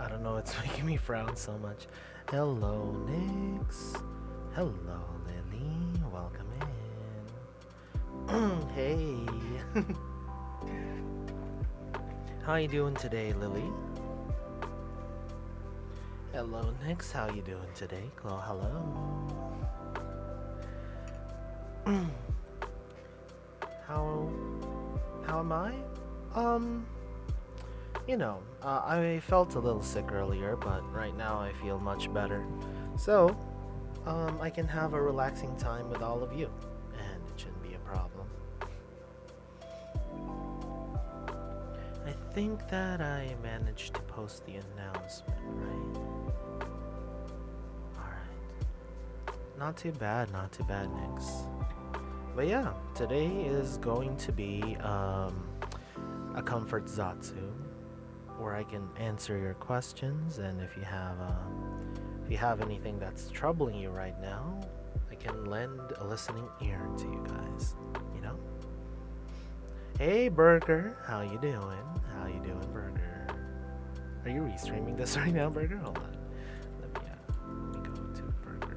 I don't know, it's making me frown so much. Hello, Nix. Hello, Lily. Welcome in. Hey. How you doing today, Lily? Hello, Nix. How you doing today? Hello. How am I? I felt a little sick earlier, but right now I feel much better. So, I can have a relaxing time with all of you, and it shouldn't be a problem. I think that I managed to post the announcement, right? Alright. Not too bad, Nix. But yeah, today is going to be a comfort Zatsu, where I can answer your questions, and if you have anything that's troubling you right now, I can lend a listening ear to you guys, you know? Hey Burger, how you doing? How you doing, Burger? Are you restreaming this right now, Burger? Hold on. Let me go to Burger.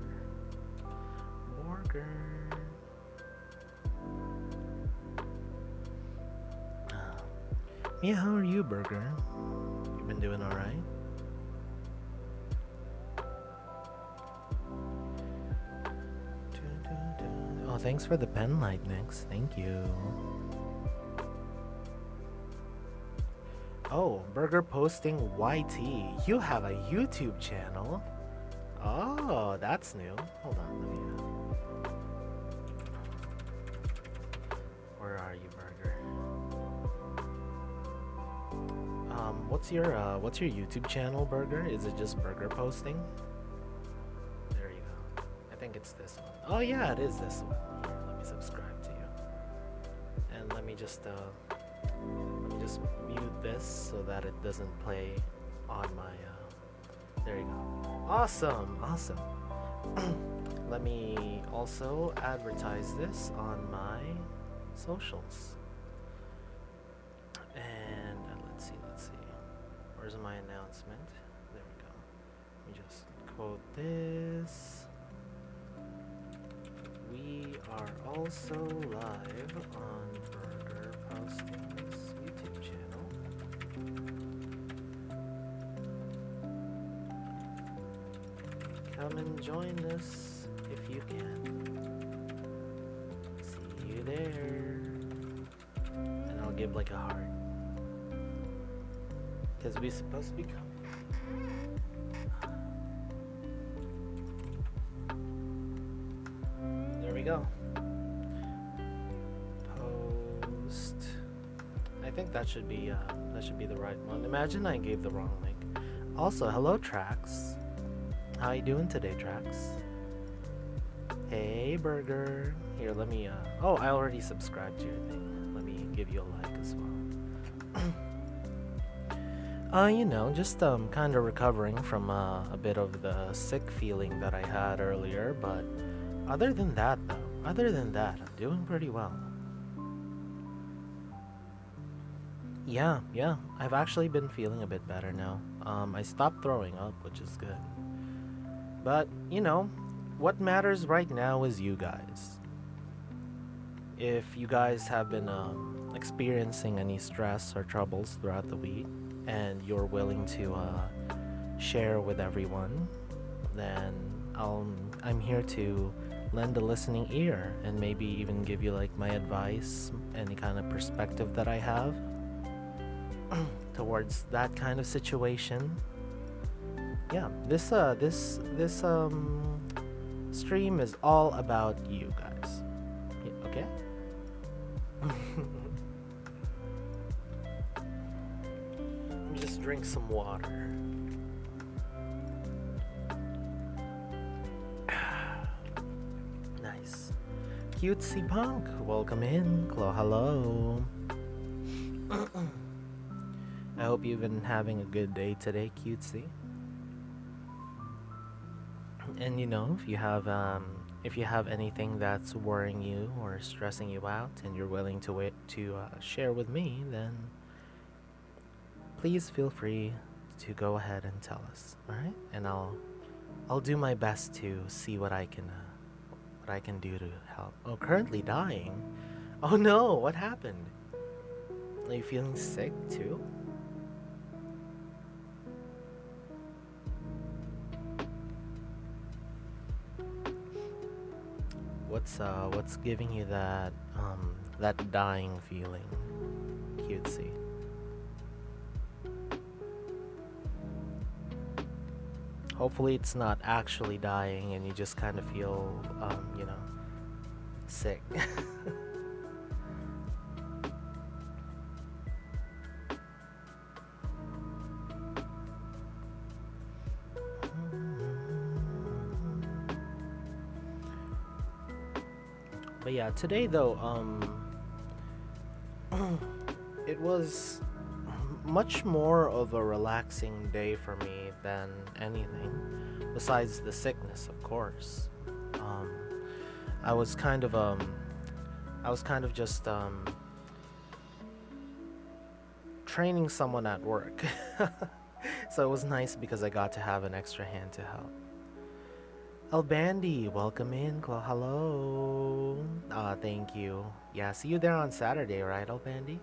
Burger. Yeah, how are you, Burger? You been doing alright? Oh, thanks for the pen light, Nix. Thank you. Oh, Burger posting YT. You have a YouTube channel? Oh, that's new. Hold on, let me... Where are you, Burger? What's your YouTube channel, Burger? Is it just Burger posting? There you go. I think it's this one. Oh yeah, it is this one. Here, let me subscribe to you. And let me just mute this so that it doesn't play on my there you go. Awesome. Let me also advertise this on my socials. And let's see. Where's my announcement? There we go. Let me just quote this. We are also live on Burger Posting's YouTube channel. Come and join us if you can. See you there. And I'll give like a heart. Because we're supposed to be coming. There we go. Post. I think that should be the right one. Imagine I gave the wrong link. Also, hello Trax. How you doing today, Trax? Hey Burger. Here, let me oh, I already subscribed to your thing. Let me give you a like as well. Just kind of recovering from a bit of the sick feeling that I had earlier, but other than that, I'm doing pretty well. Yeah, I've actually been feeling a bit better now. I stopped throwing up, which is good. But, what matters right now is you guys. If you guys have been experiencing any stress or troubles throughout the week, and you're willing to share with everyone, then I'm here to lend a listening ear and maybe even give you like my advice, any kind of perspective that I have towards that kind of situation. Yeah, this stream is all about you guys. Okay? Just drink some water. Nice. Cutesy Punk, welcome in. Hello. I hope you've been having a good day today, Cutesy. And if you have anything that's worrying you or stressing you out, and you're willing to share with me, then please feel free to go ahead and tell us, all right? And I'll do my best to see what I can do to help. Oh, currently dying. Oh no, what happened? Are you feeling sick too? What's giving you that dying feeling, cutesy? Hopefully it's not actually dying and you just kind of feel sick. But yeah, today though, it was much more of a relaxing day for me than anything, besides the sickness, of course. Um, I was kind of just training someone at work, so it was nice because I got to have an extra hand to help. Albandi, welcome in. Hello. Thank you. Yeah, see you there on Saturday, right, Albandi?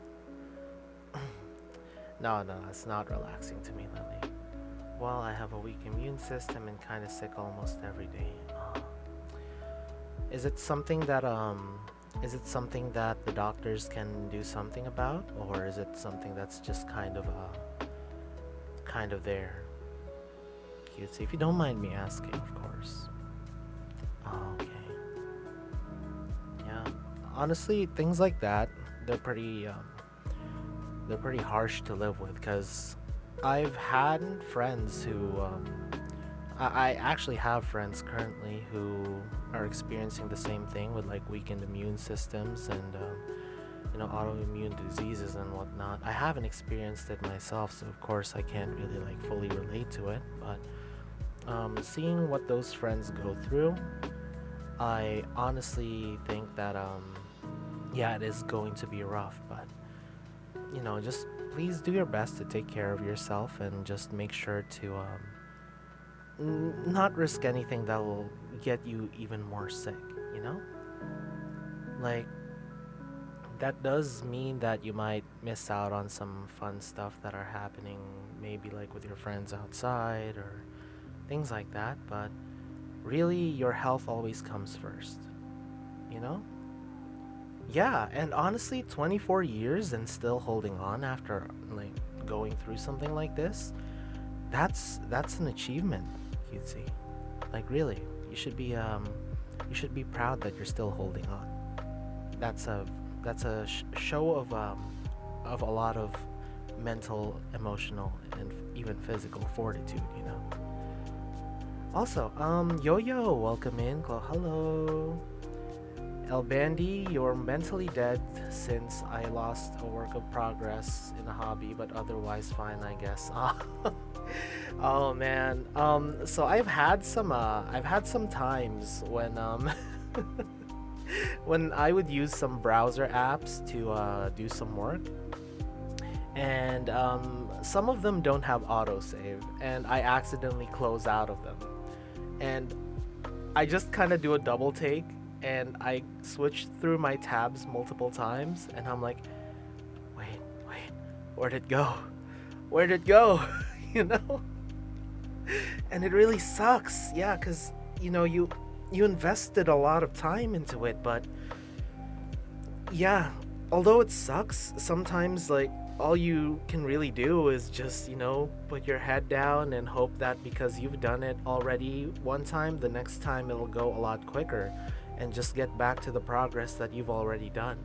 No, it's not relaxing to me, Lily. Well, I have a weak immune system and kind of sick almost every day. Is it something that the doctors can do something about, or is it something that's just kind of there? Cutesy, if you don't mind me asking, of course. Oh, okay. Yeah. Honestly, things like that, they're pretty harsh to live with, because I've had friends who I actually have friends currently who are experiencing the same thing with like weakened immune systems and autoimmune diseases and whatnot. I haven't experienced it myself, so of course I can't really like fully relate to it, but seeing what those friends go through, I honestly think that it is going to be rough, but just please do your best to take care of yourself and just make sure to not risk anything that will get you even more sick, you know? Like, that does mean that you might miss out on some fun stuff that are happening, maybe like with your friends outside or things like that, but really your health always comes first, you know? Yeah, and honestly, 24 years and still holding on after like going through something like this, that's an achievement, cutesy. Like really, you should be proud that you're still holding on. That's a show of a lot of mental, emotional, and even physical fortitude, you know. Also, Yo-Yo, welcome in. Hello. El Bandi, you're mentally dead since I lost a work of progress in a hobby, but otherwise fine, I guess. Oh man. So I've had some times when when I would use some browser apps to do some work, and some of them don't have autosave, and I accidentally close out of them, and I just kind of do a double take, and I switch through my tabs multiple times, and I'm like, wait, where'd it go? Where'd it go? You know? And it really sucks, yeah, because you invested a lot of time into it, but yeah, although it sucks, sometimes like all you can really do is just, put your head down and hope that because you've done it already one time, the next time it'll go a lot quicker, and just get back to the progress that you've already done.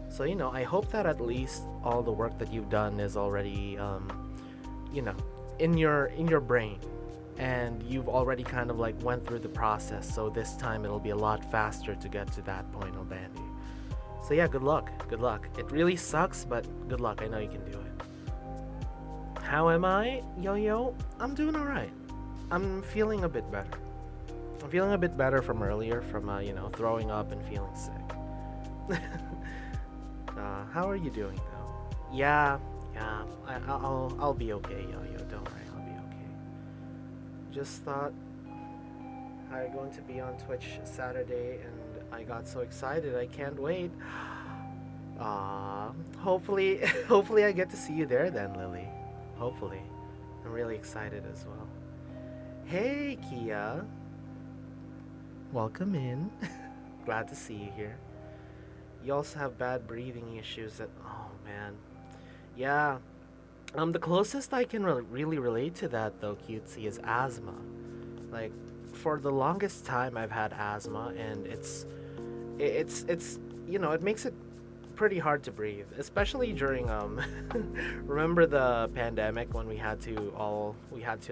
So, I hope that at least all the work that you've done is already, in your brain, and you've already kind of like went through the process, so this time it'll be a lot faster to get to that point, Obandi. So yeah, good luck. It really sucks, but good luck. I know you can do it. How am I, Yo-Yo? I'm doing alright. I'm feeling a bit better. I'm feeling a bit better from earlier, from throwing up and feeling sick. How are you doing though? Yeah, I'll be okay, Yo-Yo. Don't worry. Just thought I'm going to be on Twitch Saturday, and I got so excited. I can't wait. Hopefully, hopefully I get to see you there then, Lily. Hopefully, I'm really excited as well. Hey, Kia. Welcome in. Glad to see you here. You also have bad breathing issues. Oh man, yeah. The closest I can really relate to that though, cutesy, is asthma. Like, for the longest time I've had asthma, and it's it makes it pretty hard to breathe, especially during remember the pandemic when we had to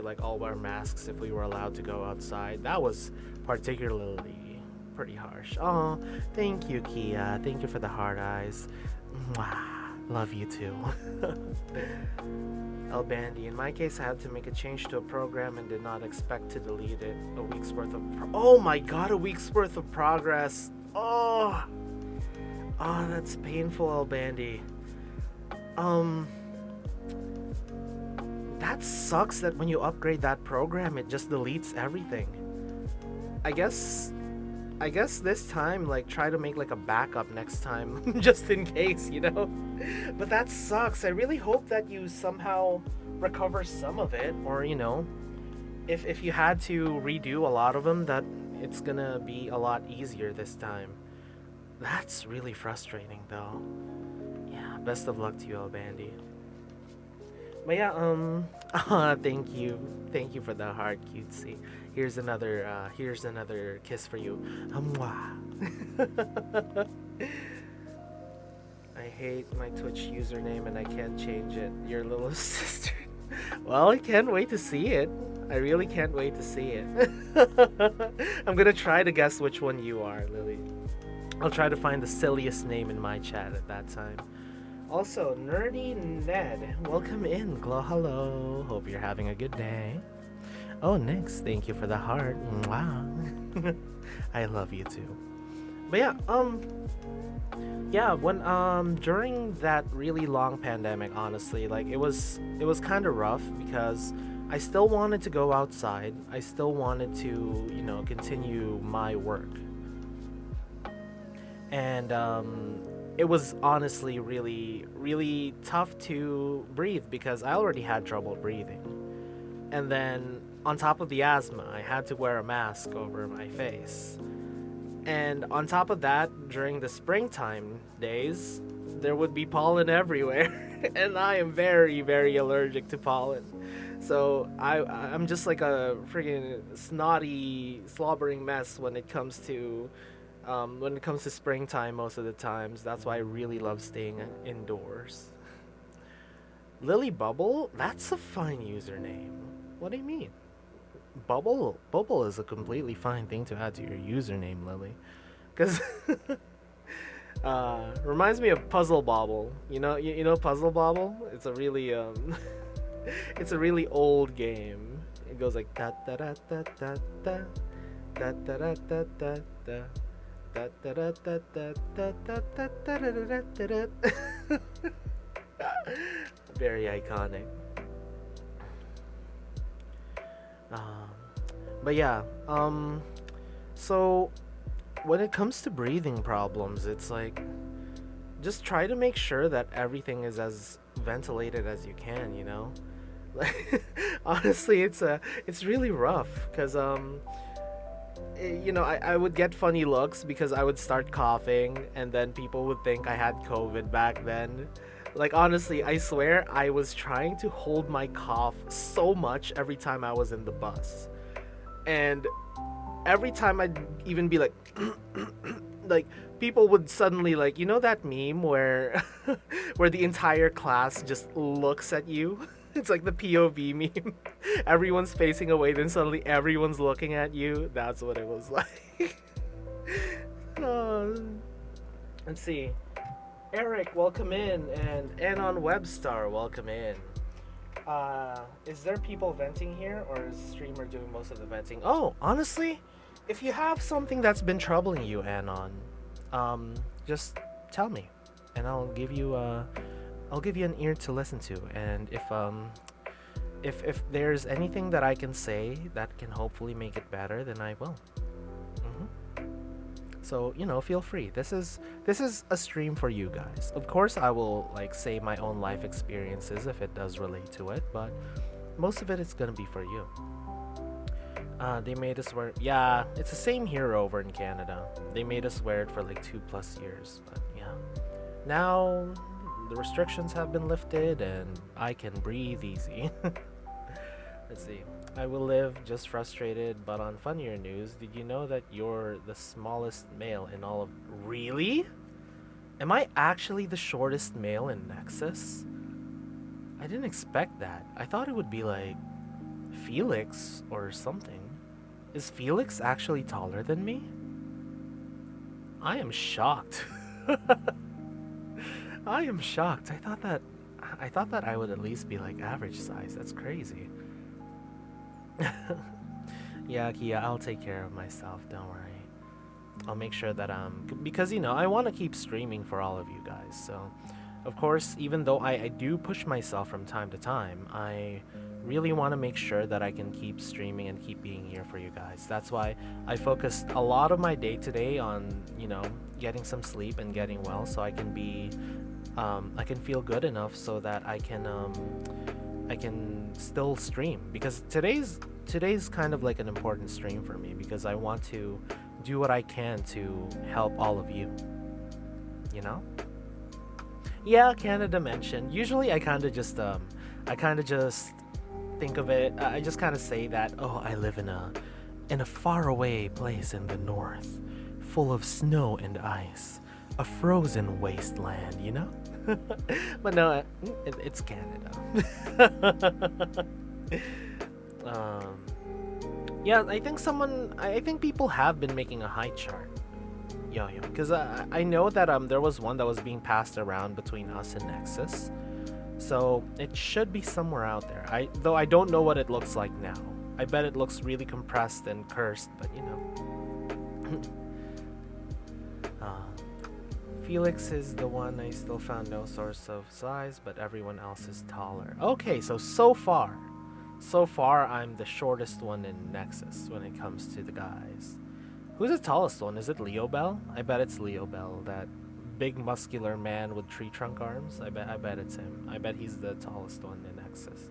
like all wear masks if we were allowed to go outside. That was particularly pretty harsh. Oh, thank you, Kia. Thank you for the heart eyes. Mwah. Love you too. El Bandy. In my case, I had to make a change to a program and did not expect to delete it. A week's worth of oh my god, a week's worth of progress. Oh, that's painful, El Bandy. That sucks that when you upgrade that program, it just deletes everything. I guess this time, like, try to make like a backup next time, just in case, you know? But that sucks. I really hope that you somehow recover some of it, or, you know, if you had to redo a lot of them, that it's gonna be a lot easier this time. That's really frustrating, though. Yeah, best of luck to you, El Bandy. But yeah, thank you for the heart, cutesy. Here's another kiss for you. Mwah. I hate my Twitch username and I can't change it. Your little sister. Well, I can't wait to see it. I really can't wait to see it. I'm gonna try to guess which one you are, Lily. I'll try to find the silliest name in my chat at that time. Also, Nerdy Ned, welcome in. Glow hello. Hope you're having a good day. Oh, Nix, thank you for the heart. Wow. I love you too. But yeah, when during that really long pandemic, honestly, like it was kind of rough because I still wanted to go outside. I still wanted to, you know, continue my work. And it was honestly really tough to breathe because I already had trouble breathing. And then on top of the asthma, I had to wear a mask over my face. And on top of that, during the springtime days, there would be pollen everywhere. And I am very allergic to pollen. So I'm just like a freaking snotty, slobbering mess when it comes to springtime most of the times. That's why I really love staying indoors. Lily Bubble? That's a fine username. What do you mean? Bubble is a completely fine thing to add to your username, Lily. Because reminds me of Puzzle Bobble. You know Puzzle Bobble? It's a really it's a really old game. It goes like da da da da da da da da da da da da. Very iconic. But yeah, so when it comes to breathing problems, it's like just try to make sure that everything is as ventilated as you can, you know? Like honestly, it's really rough because you know, I would get funny looks because I would start coughing and then people would think I had COVID back then. Like honestly, I swear I was trying to hold my cough so much every time I was in the bus. And every time I'd even be like like people would suddenly, like, you know that meme where where the entire class just looks at you? It's like the POV meme. Everyone's facing away, then suddenly everyone's looking at you. That's what it was like. Let's see. Eric, welcome in, and Anon Webstar, welcome in. Is there people venting here, or is the streamer doing most of the venting? Oh, honestly, if you have something that's been troubling you, Anon, just tell me, and I'll give you an ear to listen to. And if there's anything that I can say that can hopefully make it better, then I will. hmm So, feel free. This is a stream for you guys. Of course, I will like say my own life experiences if it does relate to it, but most of it is gonna be for you. They made us wear. Yeah, it's the same here over in Canada. They made us wear it for like 2+ years. But yeah, now the restrictions have been lifted and I can breathe easy. Let's see. I will live just frustrated, but on funnier news, did you know that you're the smallest male in all of. Really? Am I actually the shortest male in Nexus? I didn't expect that. I thought it would be like Felix or something. Is Felix actually taller than me? I am shocked. I am shocked. I thought that I would at least be like average size. That's crazy. Yeah, Kia, I'll take care of myself. Don't worry. I'll make sure that because I want to keep streaming for all of you guys. So, of course, even though I do push myself from time to time, I really want to make sure that I can keep streaming and keep being here for you guys. That's why I focused a lot of my day today on, getting some sleep and getting well so I can I can feel good enough so that I can still stream, because today's kind of like an important stream for me because I want to do what I can to help all of you. You know? Yeah, Canada mentioned. Usually I kind of just think of it. I just kind of say that, oh, I live in a faraway place in the north, full of snow and ice, a frozen wasteland, But no, it's Canada. Yeah, I think people have been making a high chart. Yo, because I know that there was one that was being passed around between us and Nexus. So it should be somewhere out there. Though I don't know what it looks like now. I bet it looks really compressed and cursed, but Felix is the one I still found no source of size, but everyone else is taller. Okay, so far I'm the shortest one in Nexus when it comes to the guys. Who's the tallest one? Is it Leo Bell? I bet it's Leo Bell, that big muscular man with tree trunk arms. I bet it's him. I bet he's the tallest one in Nexus.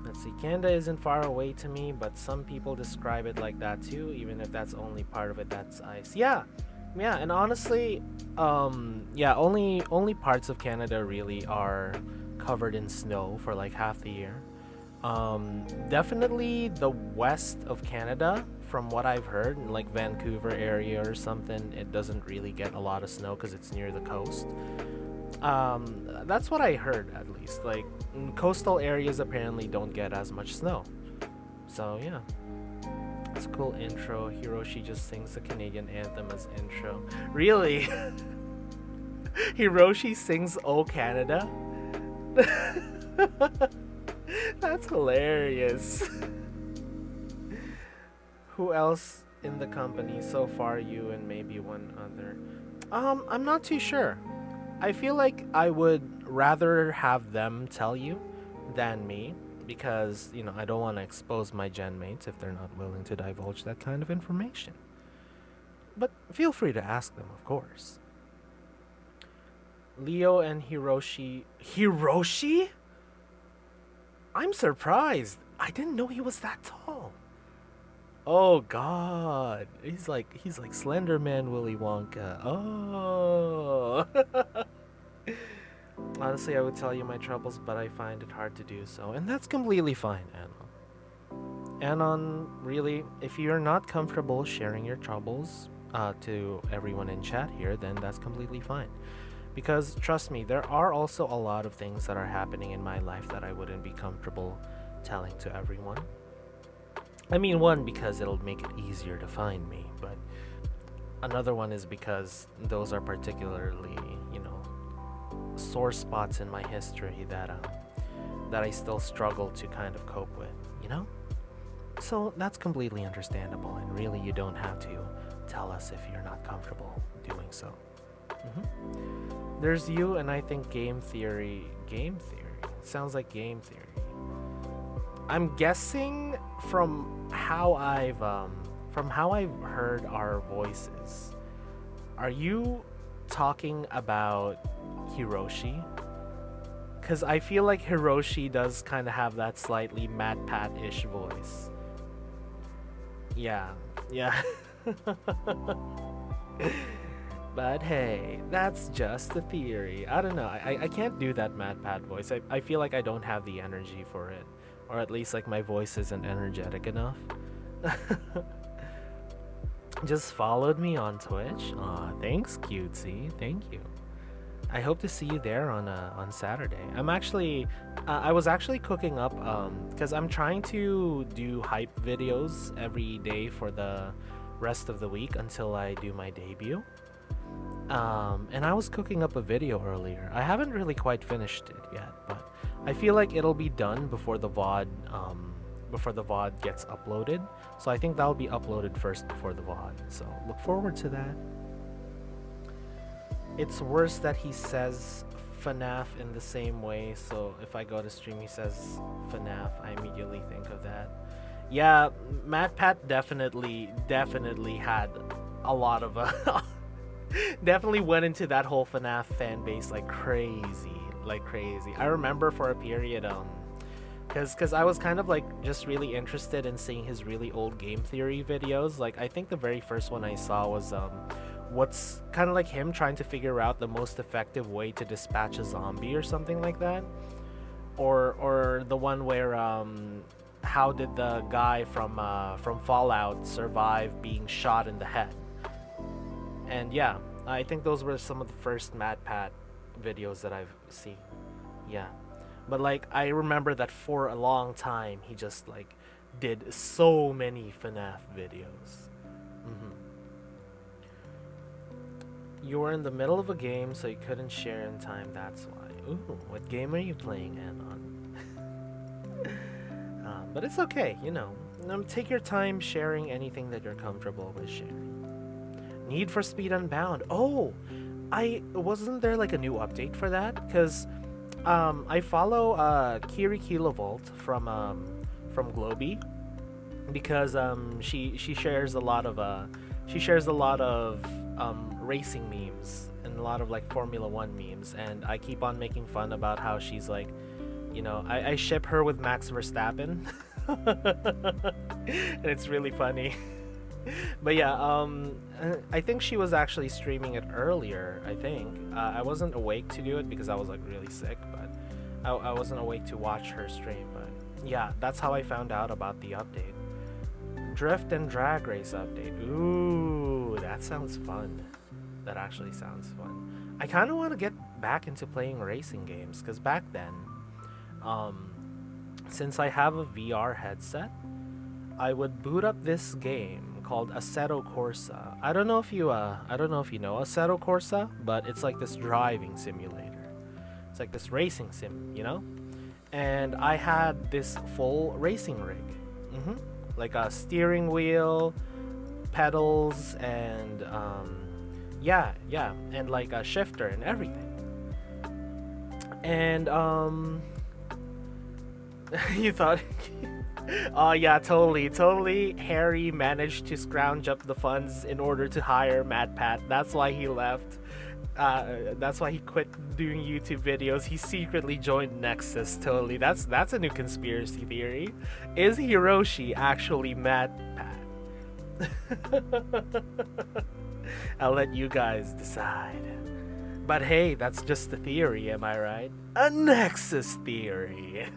Let's see, Canada isn't far away to me, but some people describe it like that too, even if that's only part of it that's ice. Yeah, and honestly, only parts of Canada really are covered in snow for like half the year. Definitely the west of Canada, from what I've heard, like Vancouver area or something, it doesn't really get a lot of snow because it's near the coast. That's what I heard, at least. Like, coastal areas apparently don't get as much snow. So yeah, it's a cool intro. Hiroshi just sings the Canadian anthem as intro. Really? Hiroshi sings "Oh Canada"? That's hilarious. Who else in the company so far? You and maybe one other. I'm not too sure. I feel like I would rather have them tell you than me, because I don't want to expose my gen mates if they're not willing to divulge that kind of information. But feel free to ask them, of course. Leo and Hiroshi. Hiroshi? I'm surprised. I didn't know he was that tall. Oh God, he's like Slender Man Willy Wonka. Oh. Honestly, I would tell you my troubles, but I find it hard to do so, and that's completely fine, Anon. Anon, really, if you're not comfortable sharing your troubles to everyone in chat here, then that's completely fine. Because trust me, there are also a lot of things that are happening in my life that I wouldn't be comfortable telling to everyone. I mean, one, because it'll make it easier to find me, but another one is because those are particularly, sore spots in my history that I still struggle to kind of cope with, So that's completely understandable, and really you don't have to tell us if you're not comfortable doing so. There's you and I think game theory. Game theory? Sounds like game theory. I'm guessing from how I've heard our voices. Are you talking about Hiroshi? Cause I feel like Hiroshi does kind of have that slightly Mad Pat-ish voice. Yeah, yeah. But hey, that's just a theory. I don't know. I can't do that Mad Pat voice. I feel like I don't have the energy for it. Or at least like my voice isn't energetic enough. Just followed me on Twitch. Aw, thanks, cutesy. Thank you. I hope to see you there on Saturday. I was actually cooking up because I'm trying to do hype videos every day for the rest of the week until I do my debut. And I was cooking up a video earlier. I haven't really quite finished it yet, but I feel like it'll be done before the VOD gets uploaded. So I think that'll be uploaded first before the VOD. So look forward to that. It's worse that he says FNAF in the same way. So if I go to stream, he says FNAF, I immediately think of that. Yeah, Matt Pat definitely had a lot of definitely went into that whole FNAF fan base like crazy. I remember for a period because I was kind of like just really interested in seeing his really old game theory videos. Like I think the very first one I saw was what's kind of like him trying to figure out the most effective way to dispatch a zombie or something like that, or the one where how did the guy from Fallout survive being shot in the head. And yeah, I think those were some of the first Mad Pat videos that I've seen. Yeah. But like I remember that for a long time he just like did so many FNAF videos. You were in the middle of a game so you couldn't share in time, that's why. Ooh, what game are you playing, Anon? But it's okay, you know. Take your time sharing anything that you're comfortable with sharing. Need for Speed Unbound. Oh, wasn't there like a new update for that? Because I follow Kiri Kilovolt from Globy because she shares a lot of racing memes and a lot of like Formula One memes, and I keep on making fun about how she's like, you know, I ship her with Max Verstappen. And it's really funny. But yeah, I think she was actually streaming it earlier. I think I wasn't awake to do it because I was like really sick, but I wasn't awake to watch her stream. But yeah, that's how I found out about the update. Drift and Drag Race update. Ooh, that sounds fun. That actually sounds fun. I kind of want to get back into playing racing games because back then, since I have a VR headset, I would boot up this game called Assetto Corsa. I don't know if you know Assetto Corsa, but it's like this driving simulator. It's like this racing sim, you know? And I had this full racing rig. Like a steering wheel, pedals, and yeah, and like a shifter and everything. And you thought oh yeah, totally. Harry managed to scrounge up the funds in order to hire Mad Pat. That's why he left. That's why he quit doing YouTube videos. He secretly joined NEXAS. Totally. That's a new conspiracy theory. Is Hiroshi actually Mad Pat? I'll let you guys decide. But hey, that's just a theory, am I right? A NEXAS theory.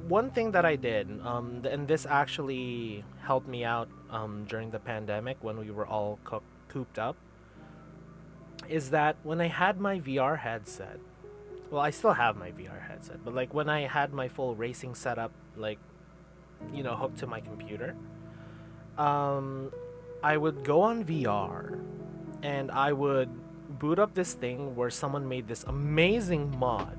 One thing that I did, and this actually helped me out during the pandemic when we were all cooped up, is that when I had my VR headset, well, I still have my VR headset, but like when I had my full racing setup, like, you know, hooked to my computer, I would go on VR and I would boot up this thing where someone made this amazing mod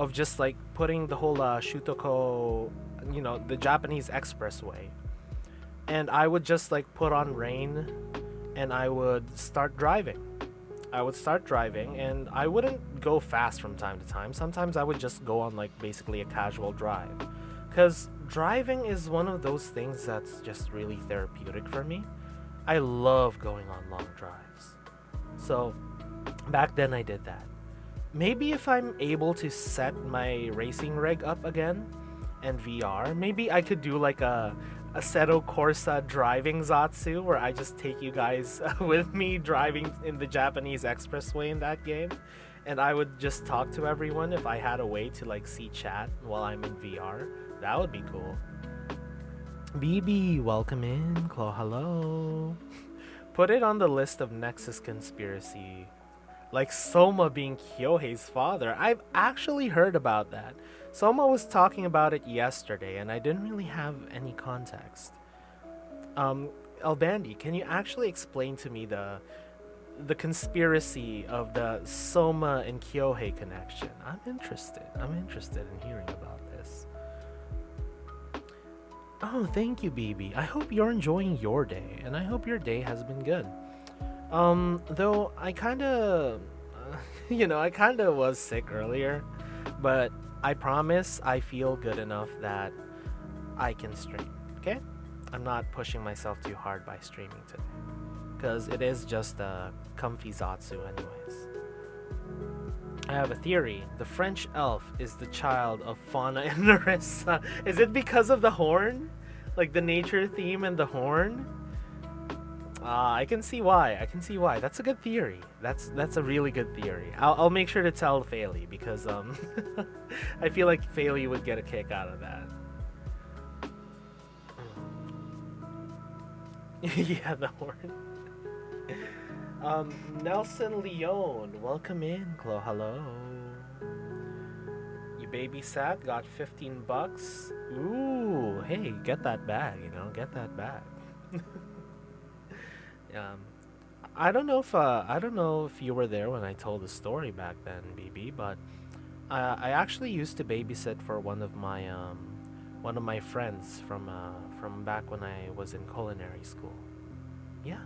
of just like putting the whole Shutoko, you know, the Japanese expressway, and I would just like put on rain and I would start driving. And I wouldn't go fast from time to time. Sometimes I would just go on like basically a casual drive. Because driving is one of those things that's just really therapeutic for me. I love going on long drives. So back then I did that. Maybe if I'm able to set my racing rig up again and VR, maybe I could do like a Assetto Corsa driving Zatsu where I just take you guys with me driving in the Japanese expressway in that game, and I would just talk to everyone if I had a way to like see chat while I'm in VR. That would be cool. BB, welcome in. Chloe, hello. Put it on the list of Nexus conspiracy. Like Soma being Kyohei's father. I've actually heard about that. Soma was talking about it yesterday, and I didn't really have any context. Albandi, can you actually explain to me the conspiracy of the Soma and Kyohei connection? I'm interested. I'm interested in hearing about this. Oh, thank you, BB. I hope you're enjoying your day, and I hope your day has been good. Though I kinda, I kinda was sick earlier, but I promise I feel good enough that I can stream, okay? I'm not pushing myself too hard by streaming today, because it is just a comfy Zatsu anyways. I have a theory. The French elf is the child of Fauna and Narissa. Is it because of the horn? Like the nature theme and the horn? I can see why. That's a good theory. That's a really good theory. I'll make sure to tell Faye because I feel like Faye would get a kick out of that. Yeah, the horn. Nelson Leone, welcome in. Chloe, hello. You babysat, got $15. Ooh, hey, get that bag. Get that bag. I don't know if you were there when I told the story back then, BB, but I actually used to babysit for one of my friends from back when I was in culinary school. Yeah.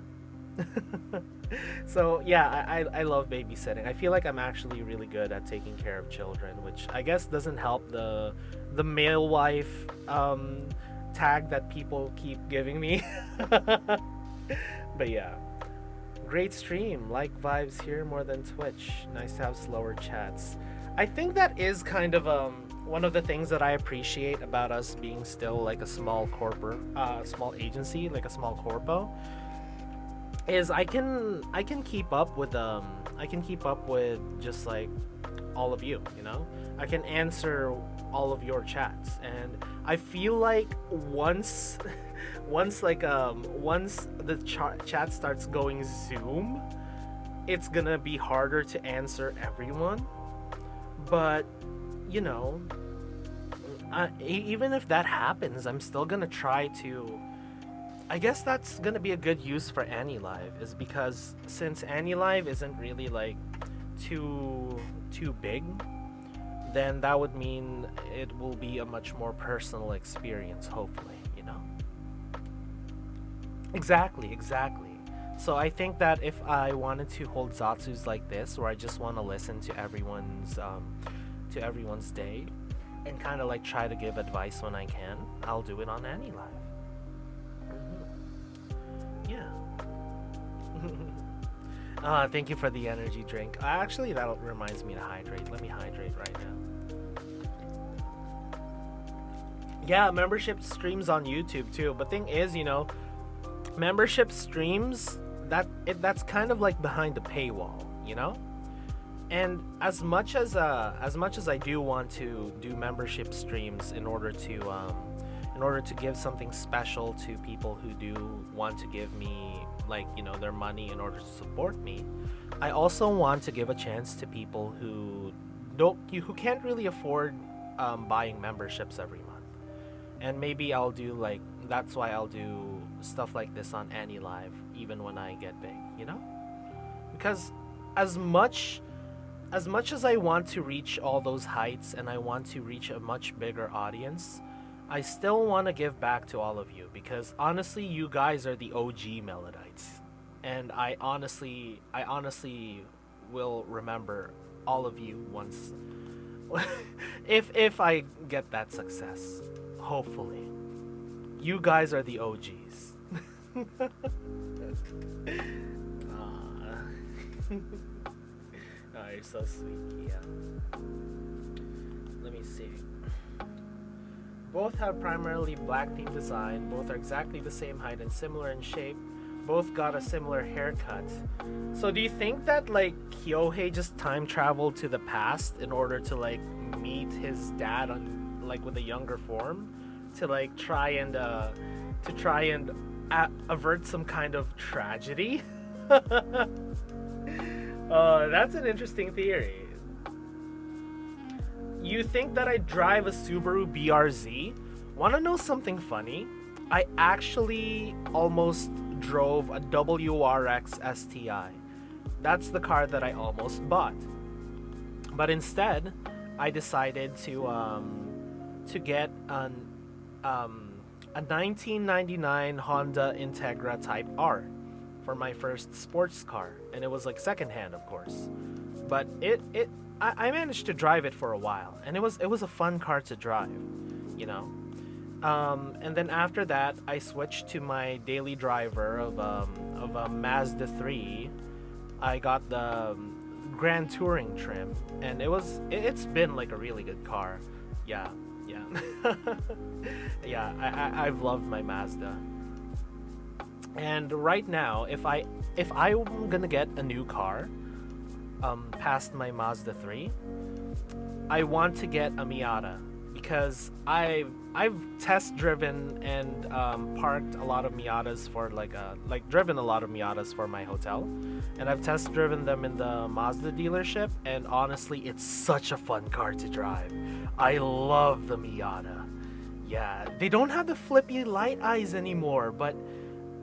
So yeah, I love babysitting. I feel like I'm actually really good at taking care of children, which I guess doesn't help the male wife tag that people keep giving me. But yeah, great stream. Like vibes here more than Twitch. Nice to have slower chats. I think that is kind of one of the things that I appreciate about us being still like a small small agency, like a small corpo, is I can keep up with just like all of you. I can answer all of your chats, and I feel like once the chat starts going Zoom, it's gonna be harder to answer everyone. But even if that happens, I'm still gonna try to. I guess that's gonna be a good use for AniLive, is because since AniLive isn't really like too big, then that would mean it will be a much more personal experience, hopefully. Exactly. So I think that if I wanted to hold Zatsus like this, where I just want to listen to everyone's day, and kind of like try to give advice when I can, I'll do it on AniLive. Yeah. Thank you for the energy drink. Actually, that reminds me to hydrate. Let me hydrate right now. Yeah, membership streams on YouTube too. But thing is, membership streams, that's kind of like behind the paywall, And as much as I do want to do membership streams in order to give something special to people who do want to give me their money in order to support me, I also want to give a chance to people who can't really afford buying memberships every month. And maybe I'll do that's why I'll do stuff like this on AniLive even when I get big, Because as much as I want to reach all those heights and I want to reach a much bigger audience, I still want to give back to all of you because honestly, you guys are the OG Melodites, and I honestly will remember all of you once, if I get that success. Hopefully, you guys are the OGs. Aw. Oh, you're so sweet, yeah. Let me see. Both have primarily black theme design, both are exactly the same height and similar in shape, both got a similar haircut. So do you think that like Kyohei just time traveled to the past in order to like meet his dad on like with a younger form to like try and avert some kind of tragedy? That's an interesting theory. You think that I drive a Subaru BRZ? Wanna know something funny? I actually almost drove a WRX STI. That's the car that I almost bought. But instead, I decided to get a 1999 Honda Integra Type R for my first sports car, and it was like secondhand, of course. But I managed to drive it for a while, and it was a fun car to drive, you know. And then after that, I switched to my daily driver of a Mazda 3. I got the Grand Touring trim, and it's been like a really good car. Yeah, yeah, yeah. I've loved my Mazda. And right now, if I'm gonna get a new car, past my Mazda 3, I want to get a Miata because I've test driven and parked a lot of Miatas for driven a lot of Miatas for my hotel, and I've test driven them in the Mazda dealership, and honestly, it's such a fun car to drive. I love the Miata. Yeah, they don't have the flippy light eyes anymore, but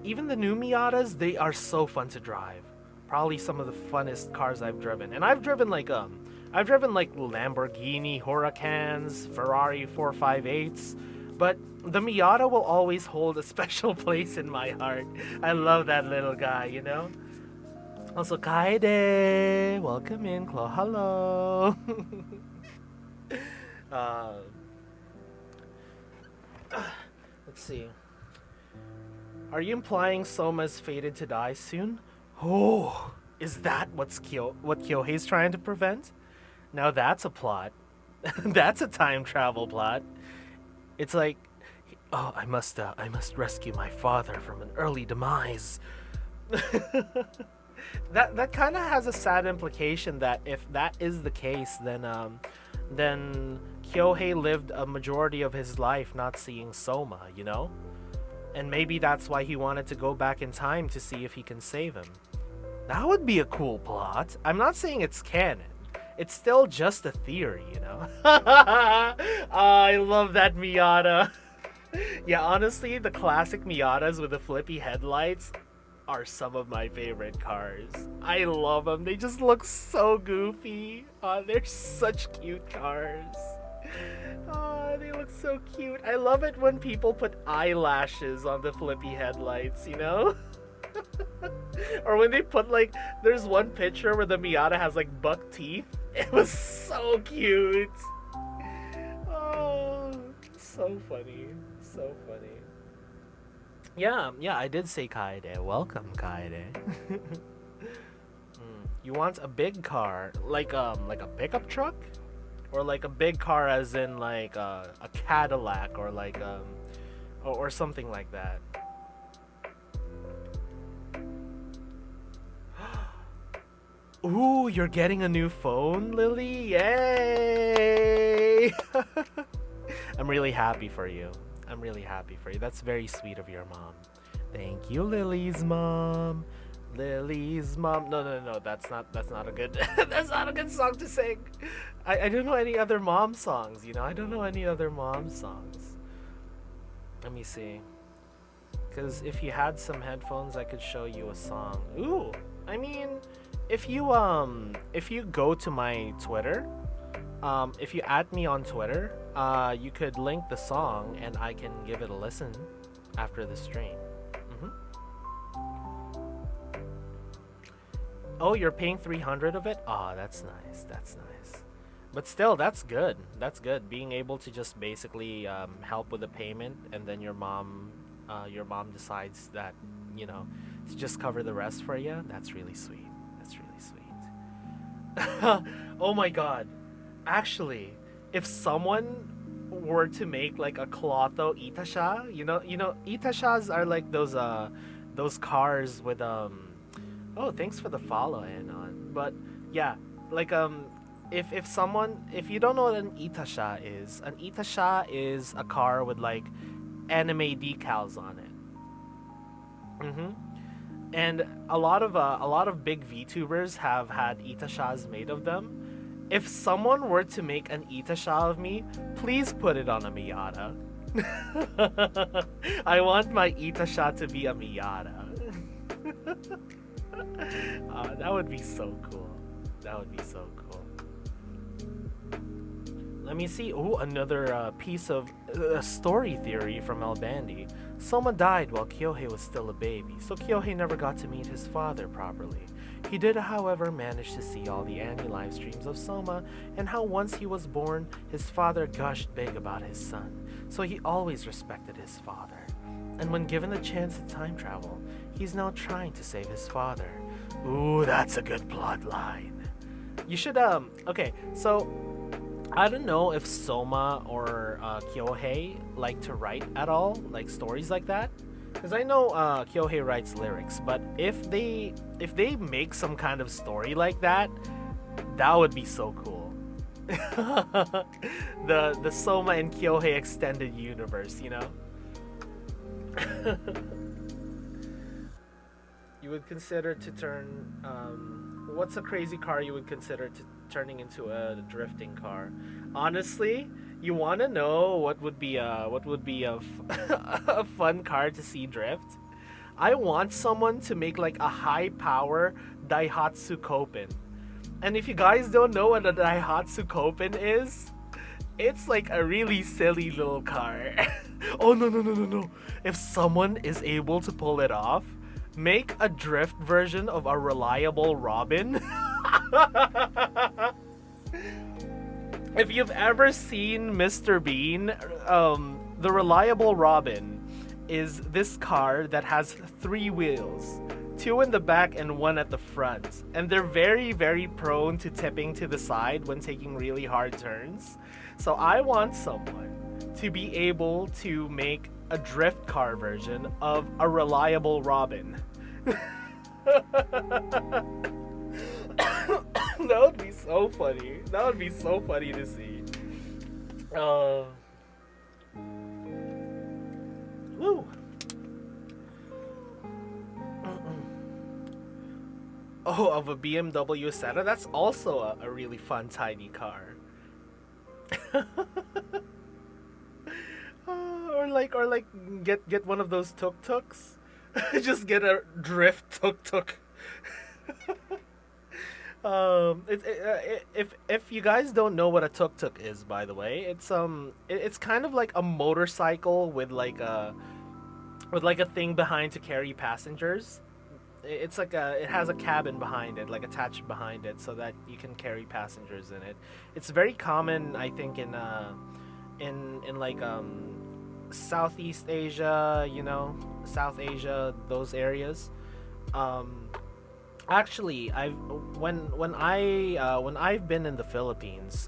even the new Miatas, they are so fun to drive. Probably some of the funnest cars I've driven. And I've driven like Lamborghini Huracans, Ferrari 458s, but the Miata will always hold a special place in my heart. I love that little guy, you know? Also, Kaede, welcome in, Chloe, hello. uh, let's see. Are you implying Soma's fated to die soon? Oh, is that what Kyohei's trying to prevent? Now that's a plot. That's a time travel plot. It's like, oh, I must rescue my father from an early demise. That kind of has a sad implication that if that is the case, then Kyohei lived a majority of his life not seeing Soma, you know? And maybe that's why he wanted to go back in time to see if he can save him. That would be a cool plot. I'm not saying it's canon. It's still just a theory, you know? I love that Miata. Yeah, honestly, the classic Miatas with the flippy headlights are some of my favorite cars. I love them. They just look so goofy. They're such cute cars. Oh, they look so cute. I love it when people put eyelashes on the flippy headlights, you know? Or when they put like, there's one picture where the Miata has like buck teeth. It was so cute. Oh, so funny. So funny. Yeah, I did say Kaede. Welcome, Kaede. You want a big car, like a pickup truck? Or like a big car as in like a Cadillac or like or something like that. Ooh, you're getting a new phone, Lily? Yay! I'm really happy for you. I'm really happy for you. That's very sweet of your mom. Thank you, Lily's mom. Lily's mom. No. That's not a good. That's not a good song to sing. I don't know any other mom songs. You know, I don't know any other mom songs. Let me see. Because if you had some headphones, I could show you a song. Ooh, I mean, if you go to my Twitter, if you add me on Twitter, you could link the song and I can give it a listen after the stream. hmm Oh, you're paying 300 of it? Ah, that's nice. That's nice. But still, that's good. That's good. Being able to just basically help with the payment, and then your mom decides that you know to just cover the rest for you. That's really sweet. That's really sweet. Oh my God. Actually, if someone were to make like a Clotho Itasha, Itashas are like those cars with oh, thanks for the follow, Anon. But yeah, like if you don't know what an Itasha is a car with like anime decals on it. And a lot of big VTubers have had Itashas made of them. If someone were to make an Itasha of me, please put it on a Miata. I want my Itasha to be a Miata. That would be so cool. That would be so cool. Let me see. Oh, another piece of story theory from Albandi. Soma died while Kyohei was still a baby, so Kyohei never got to meet his father properly. He did, however, manage to see all the AniLive streams of Soma, and how once he was born, his father gushed big about his son, so he always respected his father. And when given the chance to time travel, he's now trying to save his father. Ooh, that's a good plot line. You should, okay, so I don't know if Soma or Kyohei like to write at all, like stories like that. Because I know Kyohei writes lyrics, but if they make some kind of story like that, that would be so cool. the Soma and Kyohei extended universe, you know? You would consider to turn what's a crazy car you would consider to turning into a drifting car? Honestly, you want to know what would be a a fun car to see drift? I want someone to make like a high power Daihatsu Kopen. And if you guys don't know what a Daihatsu Kopen is, it's like a really silly little car. Oh no. If someone is able to pull it off, make a drift version of a reliable Robin. If you've ever seen Mr. Bean, the reliable Robin is this car that has 3 wheels, 2 in the back and 1 at the front, and they're very, very prone to tipping to the side when taking really hard turns. So I want someone to be able to make a drift car version of a reliable Robin. That would be so funny. That would be so funny to see. Woo. Oh, of a BMW Sedan? That's also a really fun, tiny car. Or like get one of those tuk-tuks. Just get a drift tuk-tuk. If you guys don't know what a tuk-tuk is, by the way, it's kind of like a motorcycle with like a thing behind to carry passengers. It's like it has a cabin behind it, like attached behind it, so that you can carry passengers in it. It's very common, I think, in like Southeast Asia, South Asia, those areas. Actually, when I've been in the Philippines,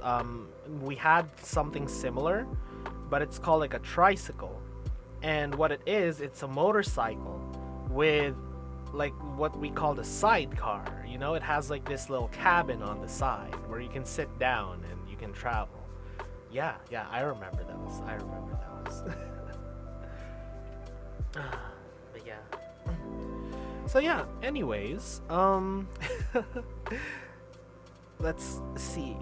we had something similar, but it's called like a tricycle. And what it is, it's a motorcycle with like what we call the sidecar. It has like this little cabin on the side where you can sit down and you can travel. Yeah, I remember those. But yeah. So yeah, anyways, let's see.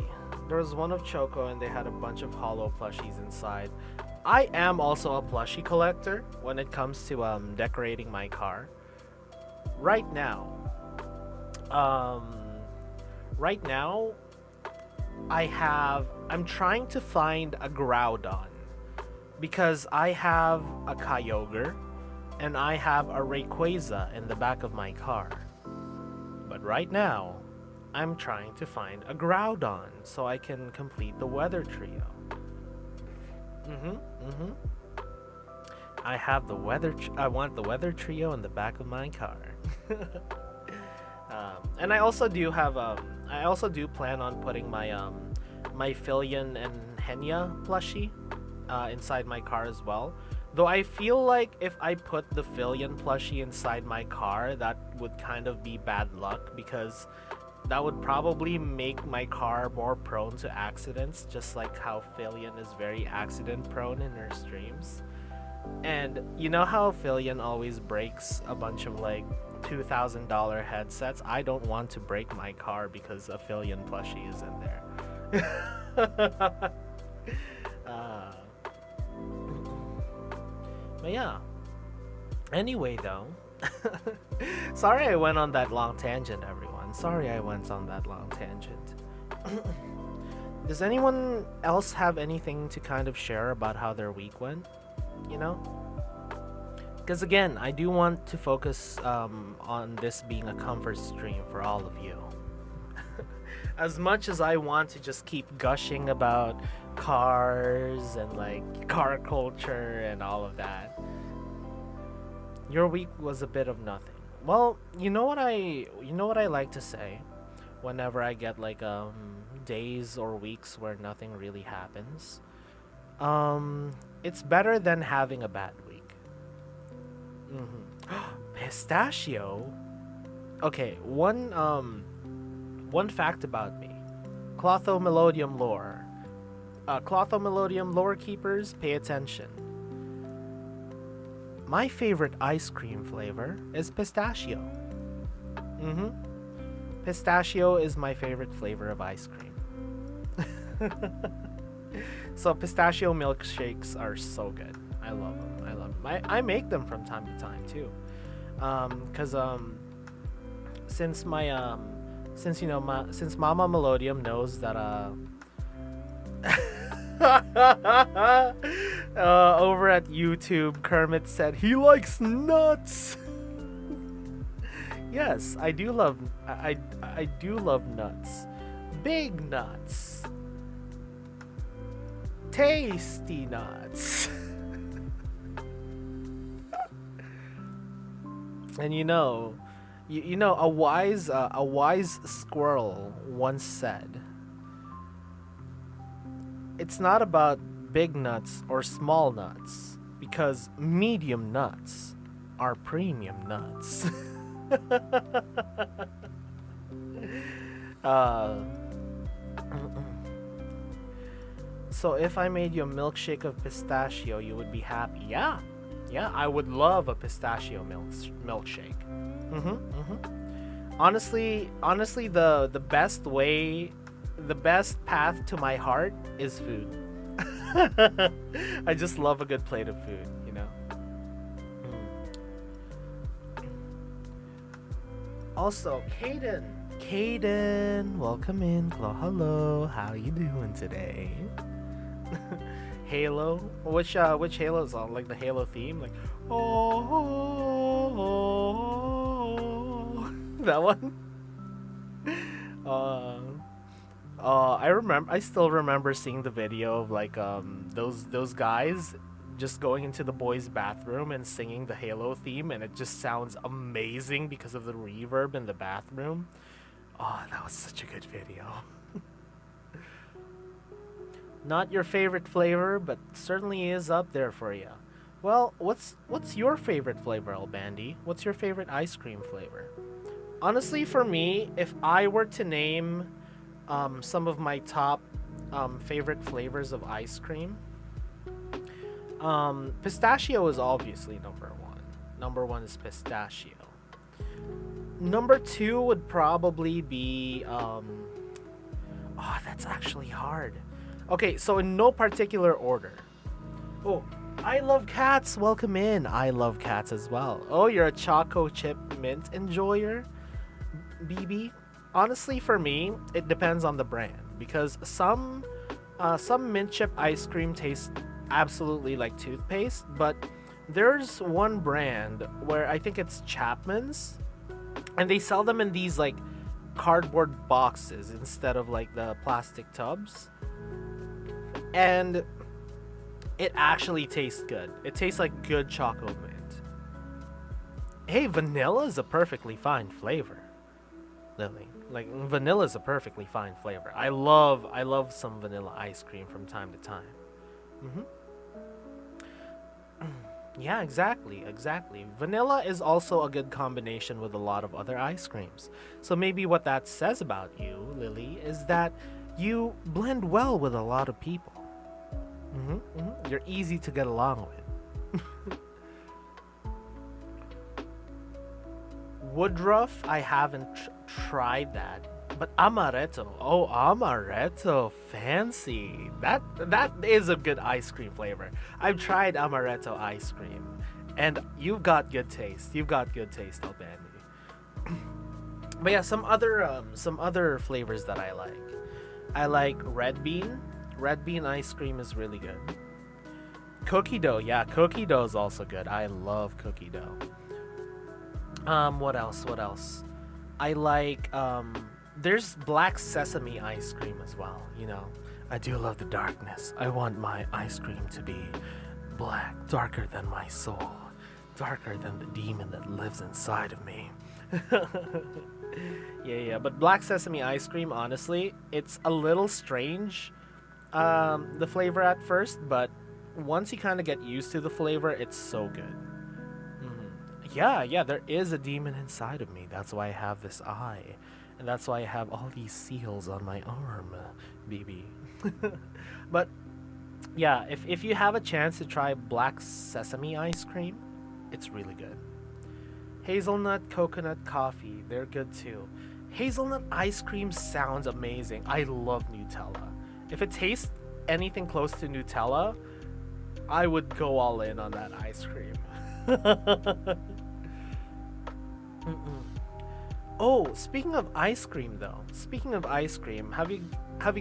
There was one of Choco and they had a bunch of hollow plushies inside. I am also a plushie collector when it comes to decorating my car. Right now, I I'm trying to find a Groudon because I have a Kyogre and I have a Rayquaza in the back of my car. But right now, I'm trying to find a Groudon so I can complete the weather trio. I have the I want the weather trio in the back of my car. And I also do have I also do plan on putting my Filion and Henya plushie inside my car as well. Though I feel like if I put the Filion plushie inside my car, that would kind of be bad luck because that would probably make my car more prone to accidents, just like how Filion is very accident prone in her streams. And you know how Filion always breaks a bunch of like $2,000 headsets? I don't want to break my car because a Filion plushie is in there. But yeah. Anyway, though, sorry I went on that long tangent, everyone. Sorry I went on that long tangent. Does anyone else have anything to kind of share about how their week went? You know? Because again, I do want to focus on this being a comfort stream for all of you. As much as I want to just keep gushing about cars and like car culture and all of that, your week was a bit of nothing. Well, you know what I like to say whenever I get like days or weeks where nothing really happens. It's better than having a bad week. Pistachio. Okay, one fact about me. Clotho-Melodium lore. Clotho-Melodium lore keepers, pay attention. My favorite ice cream flavor is pistachio. Pistachio is my favorite flavor of ice cream. So pistachio milkshakes are so good. I love them. I make them from time to time too. Cause since Mama Melodium knows that over at YouTube, Kermit said he likes nuts. Yes, I do love nuts. Big nuts. Tasty nuts. And you know, a wise squirrel once said, "It's not about big nuts or small nuts, because medium nuts are premium nuts." So if I made you a milkshake of pistachio, you would be happy. Yeah, I would love a pistachio milkshake. Honestly, the best path to my heart is food. I just love a good plate of food, you know. Also, Kaden, welcome in. Hello, how you doing today? Halo, which Halo is on? Like the Halo theme, like that one. I still remember seeing the video of like those guys just going into the boys' bathroom and singing the Halo theme, and it just sounds amazing because of the reverb in the bathroom. Oh, that was such a good video. Not your favorite flavor, but certainly is up there for you. Well, what's your favorite flavor, Albandy? What's your favorite ice cream flavor? Honestly, for me, if I were to name some of my top favorite flavors of ice cream, pistachio is obviously number one. Number one is pistachio. Number two would probably be that's actually hard. Okay, so in no particular order. Oh, I love cats. Welcome in. I love cats as well. Oh, you're a Choco Chip Mint enjoyer, BB? Honestly, for me, it depends on the brand, because some some mint chip ice cream tastes absolutely like toothpaste, but there's one brand where I think it's Chapman's, and they sell them in these like cardboard boxes instead of like the plastic tubs. And it actually tastes good. It tastes like good chocolate mint. Hey, vanilla is a perfectly fine flavor, Lily. Like vanilla is a perfectly fine flavor. I love some vanilla ice cream from time to time. Mhm. Yeah, exactly. Vanilla is also a good combination with a lot of other ice creams. So maybe what that says about you, Lily, is that you blend well with a lot of people. You're easy to get along with. Woodruff, I haven't tried that. But amaretto, oh amaretto, fancy. That is a good ice cream flavor. I've tried amaretto ice cream, and you've got good taste. You've got good taste, Albany. But yeah, some other flavors that I like. I like red bean. Red bean ice cream is really good. Cookie dough, yeah, cookie dough is also good. I love cookie dough. What else? What else? I like there's black sesame ice cream as well, you know. I do love the darkness. I want my ice cream to be black, darker than my soul, darker than the demon that lives inside of me. Yeah, but black sesame ice cream, honestly, it's a little strange, the flavor at first, but once you kind of get used to the flavor, it's so good. Yeah, there is a demon inside of me. That's why I have this eye. And that's why I have all these seals on my arm, BB. But yeah, if you have a chance to try black sesame ice cream, it's really good. Hazelnut, coconut, coffee, they're good too. Hazelnut ice cream sounds amazing. I love Nutella. If it tastes anything close to Nutella, I would go all in on that ice cream. Oh, speaking of ice cream though. Speaking of ice cream, have you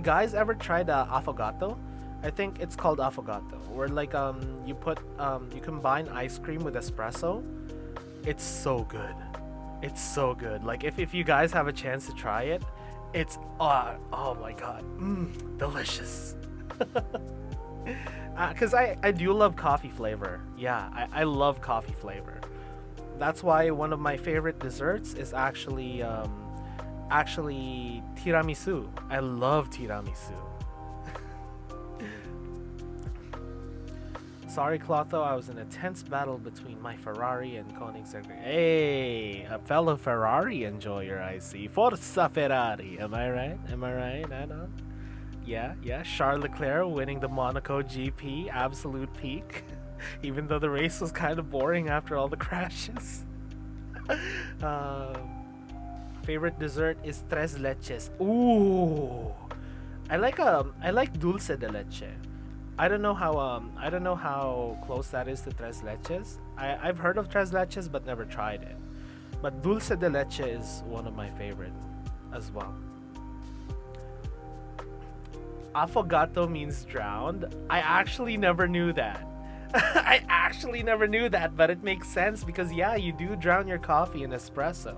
guys ever tried affogato? I think it's called affogato, where like you combine ice cream with espresso. It's so good. It's so good. Like if you guys have a chance to try it, it's oh my god, delicious. Cause I do love coffee flavor. Yeah, I love coffee flavor. That's why one of my favorite desserts is actually tiramisu. I love tiramisu. Sorry, Clotho, I was in a tense battle between my Ferrari and Koenigsegg. Hey, a fellow Ferrari enjoyer, I see. Forza Ferrari, am I right? Anna? Yeah, Charles Leclerc winning the Monaco GP, absolute peak. Even though the race was kind of boring after all the crashes. Favorite dessert is tres leches. Ooh, I like dulce de leche. I don't know how close that is to tres leches. I've heard of tres leches but never tried it. But dulce de leche is one of my favorite as well. Affogato means drowned. I actually never knew that. I actually never knew that, but it makes sense because yeah, you do drown your coffee in espresso.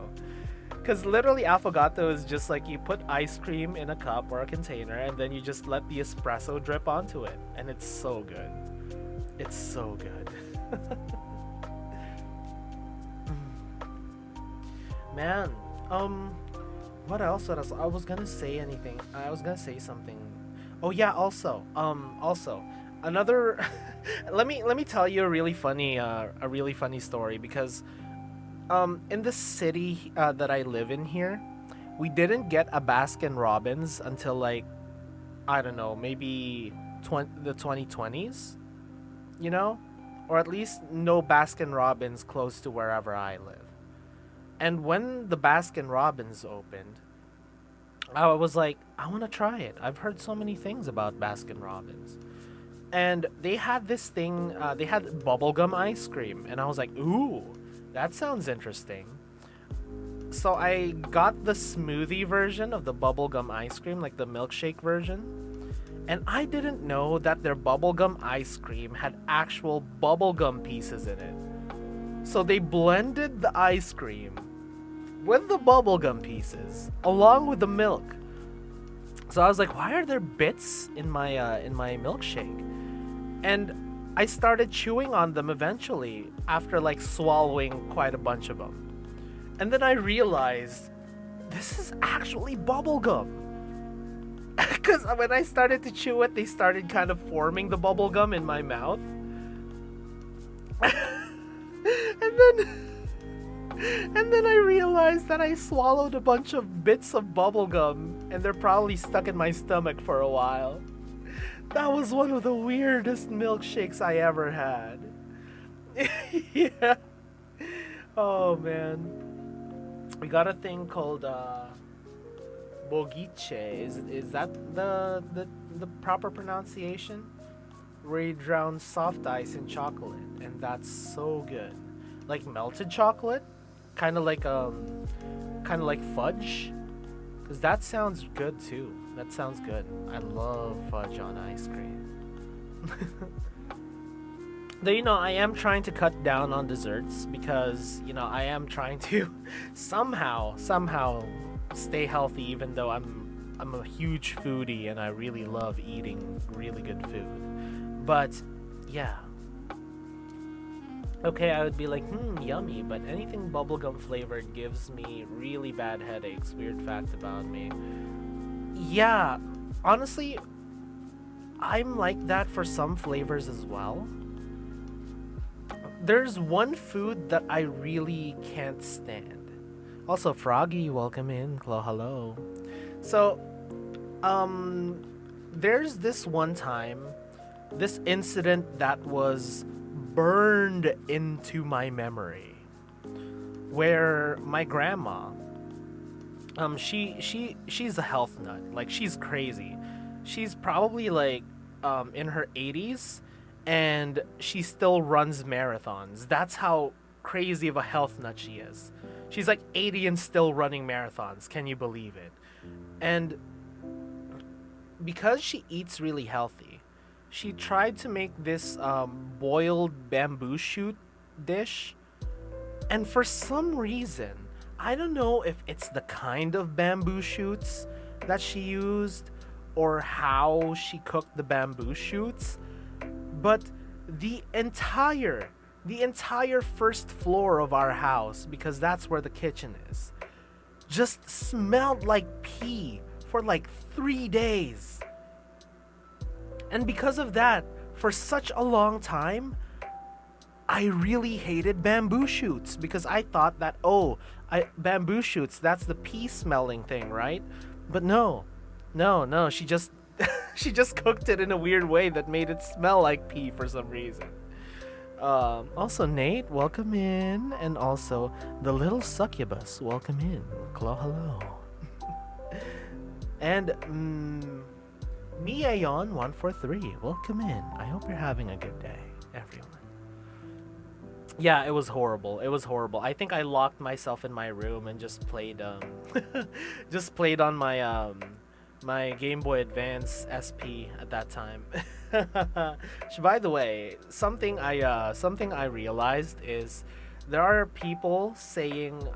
Because literally affogato is just like you put ice cream in a cup or a container and then you just let the espresso drip onto it. And it's so good. It's so good. Man, what else? I was gonna say anything. I was gonna say something. Oh yeah, also another let me tell you a really funny story because in the city that I live in here, we didn't get a Baskin Robbins until like I don't know, maybe the 2020s, you know, or at least no Baskin Robbins close to wherever I live. And when the Baskin Robbins opened, I was like, I want to try it. I've heard so many things about Baskin Robbins. And they had this thing, they had bubblegum ice cream. And I was like, ooh, that sounds interesting. So I got the smoothie version of the bubblegum ice cream, like the milkshake version. And I didn't know that their bubblegum ice cream had actual bubblegum pieces in it. So they blended the ice cream with the bubblegum pieces along with the milk. So I was like, why are there bits in my milkshake? And I started chewing on them eventually after like swallowing quite a bunch of them. And then I realized this is actually bubblegum. Because when I started to chew it, they started kind of forming the bubblegum in my mouth. and then I realized that I swallowed a bunch of bits of bubblegum and they're probably stuck in my stomach for a while. That was one of the weirdest milkshakes I ever had. Yeah. Oh man. We got a thing called bogiche. Is that the proper pronunciation? Where you drown soft ice in chocolate, and that's so good. Like melted chocolate, kind of like fudge, cause that sounds good too. That sounds good. I love fudge on ice cream. Though, you know, I am trying to cut down on desserts because, you know, I am trying to somehow stay healthy, even though I'm a huge foodie and I really love eating really good food. But yeah. Okay, I would be like, yummy, but anything bubblegum flavored gives me really bad headaches. Weird fact about me. Yeah, honestly, I'm like that for some flavors as well. There's one food that I really can't stand. Also, Froggy, welcome in. Hello. So, there's this one time, this incident that was burned into my memory, where my grandma, she's a health nut. Like, she's crazy. She's probably like in her 80s, and she still runs marathons. That's how crazy of a health nut she is. She's like 80 and still running marathons. Can you believe it? And because she eats really healthy, she tried to make this boiled bamboo shoot dish. And for some reason, I don't know if it's the kind of bamboo shoots that she used or how she cooked the bamboo shoots, but the entire first floor of our house, because that's where the kitchen is, just smelled like pee for like 3 days. And because of that, for such a long time, I really hated bamboo shoots because I thought that, bamboo shoots, that's the pee smelling thing, right? But no, she just she just cooked it in a weird way that made it smell like pee for some reason. Also, Nate, welcome in, and also the little succubus, welcome in. Hello. And Miayon143, welcome in. I hope you're having a good day, everyone. Yeah, it was horrible. I think I locked myself in my room and just played just played on my my Game Boy Advance SP at that time. By the way, something I realized is there are people saying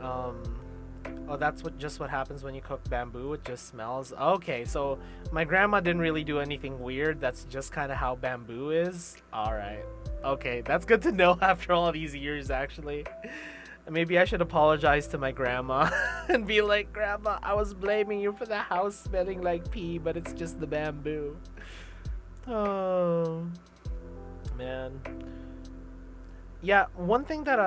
that's what happens when you cook bamboo, it just smells. Okay, so my grandma didn't really do anything weird. That's just kind of how bamboo is. All right. Okay, that's good to know after all these years, actually. Maybe I should apologize to my grandma and be like, Grandma, I was blaming you for the house smelling like pee, but it's just the bamboo. Oh, man. Yeah, one thing that,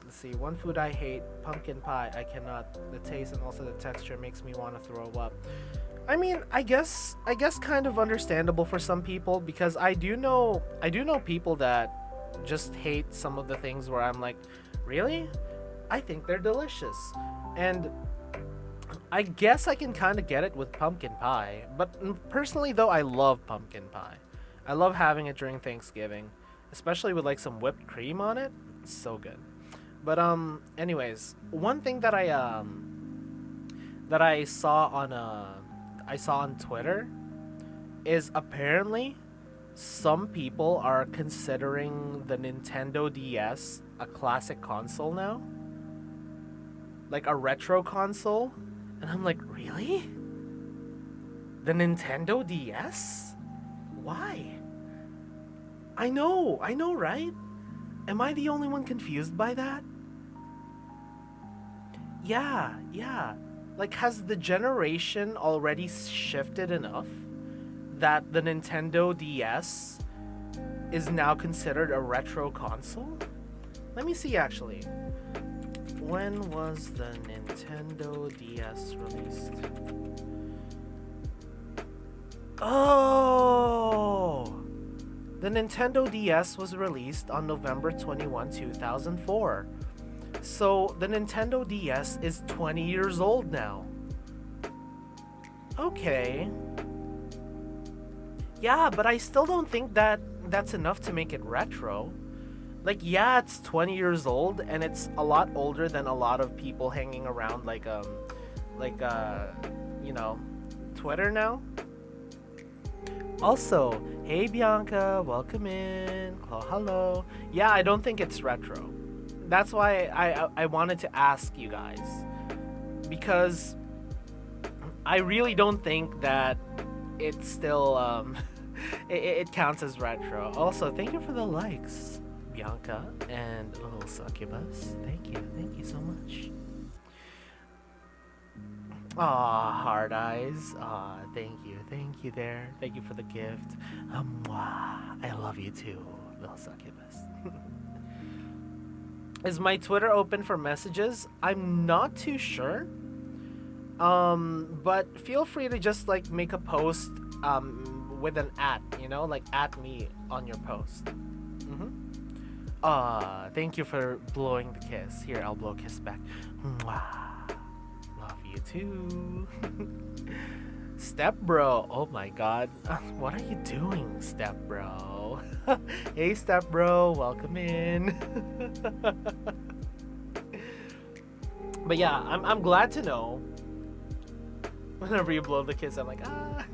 let's see, one food I hate, pumpkin pie. I cannot. The taste and also the texture makes me want to throw up. I mean, I guess kind of understandable for some people, because I do know people that just hate some of the things where I'm like, really? I think they're delicious. And I guess I can kind of get it with pumpkin pie. But personally, though, I love pumpkin pie. I love having it during Thanksgiving, especially with like some whipped cream on it. It's so good. But anyways, one thing that I saw on Twitter is apparently some people are considering the Nintendo DS a classic console now, like a retro console, and I'm like, really? The Nintendo DS? Why? I know, right? Am I the only one confused by that? Yeah. Like, has the generation already shifted enough that the Nintendo DS is now considered a retro console? Let me see, actually. When was the Nintendo DS released? Oh! The Nintendo DS was released on November 21, 2004. So the Nintendo DS is 20 years old now. Okay. Yeah, but I still don't think that that's enough to make it retro. Like, yeah, it's 20 years old and it's a lot older than a lot of people hanging around like you know, Twitter now. Also, hey Bianca, welcome in. Oh, hello. Yeah, I don't think it's retro. That's why I wanted to ask you guys, because I really don't think that it's still it counts as retro. Also, thank you for the likes, Bianca and little succubus. Thank you so much. Aw, hard eyes. Aw, thank you there. Thank you for the gift. I love you too, little succubus. Is my Twitter open for messages? I'm not too sure. But feel free to just like make a post with an @ you know, like @ me on your post. Thank you for blowing the kiss. Here, I'll blow a kiss back. Love you too. Step bro. Oh my god. What are you doing, step bro? Hey step bro, welcome in. But yeah, I'm glad to know. Whenever you blow the kiss, I'm like, ah.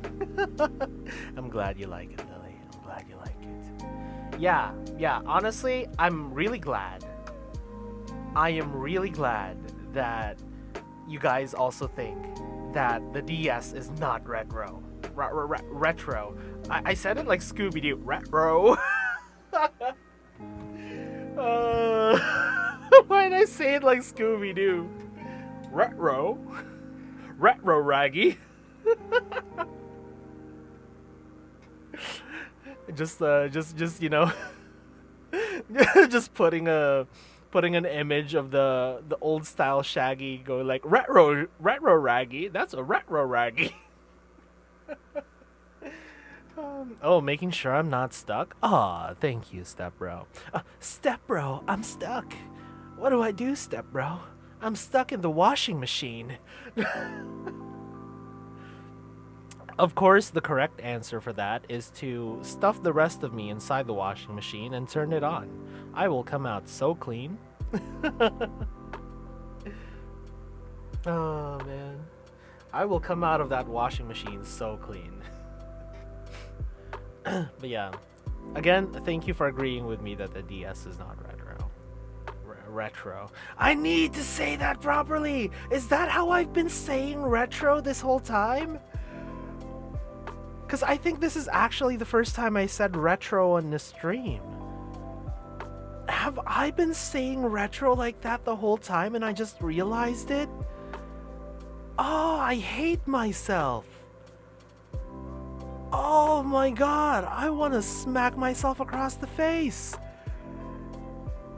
I'm glad you like it, Lily. I'm glad you like it. Yeah, honestly, I'm really glad. I am really glad that you guys also think that the DS is not retro. Retro. I said it like Scooby-Doo. Retro. Why did I say it like Scooby-Doo? Retro. Retro Raggy. just you know, just putting an image of the old style Shaggy going like retro Raggy. That's a retro Raggy. Making sure I'm not stuck. Aw, thank you, step bro. Step bro, I'm stuck. What do I do, step bro? I'm stuck in the washing machine. Of course, the correct answer for that is to stuff the rest of me inside the washing machine and turn it on. I will come out so clean. Oh, man. I will come out of that washing machine so clean. But yeah. Again, thank you for agreeing with me that the DS is not retro. Retro. I need to say that properly! Is that how I've been saying retro this whole time? Because I think this is actually the first time I said retro on the stream. Have I been saying retro like that the whole time and I just realized it? Oh, I hate myself. Oh my god, I want to smack myself across the face.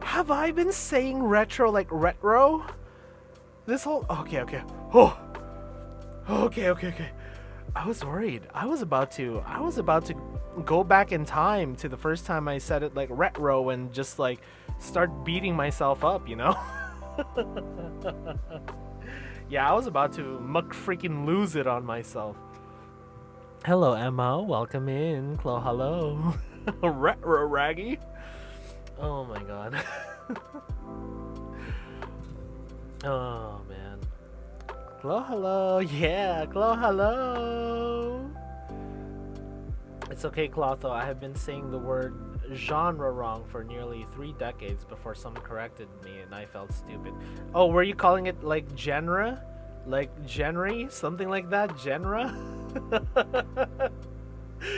Have I been saying retro like retro? This whole... Okay. Oh. Okay. I was worried. I was about to go back in time to the first time I said it like retro and just like start beating myself up, you know? Yeah, I was about to freaking lose it on myself. Hello, Emma. Welcome in. Hello. Retro Raggy. Oh my god. Oh man. Hello. Yeah, hello. It's okay, Clotho. I have been saying the word genre wrong for nearly 3 decades before someone corrected me and I felt stupid. Oh, were you calling it like genre? Like genre? Something like that? Genre?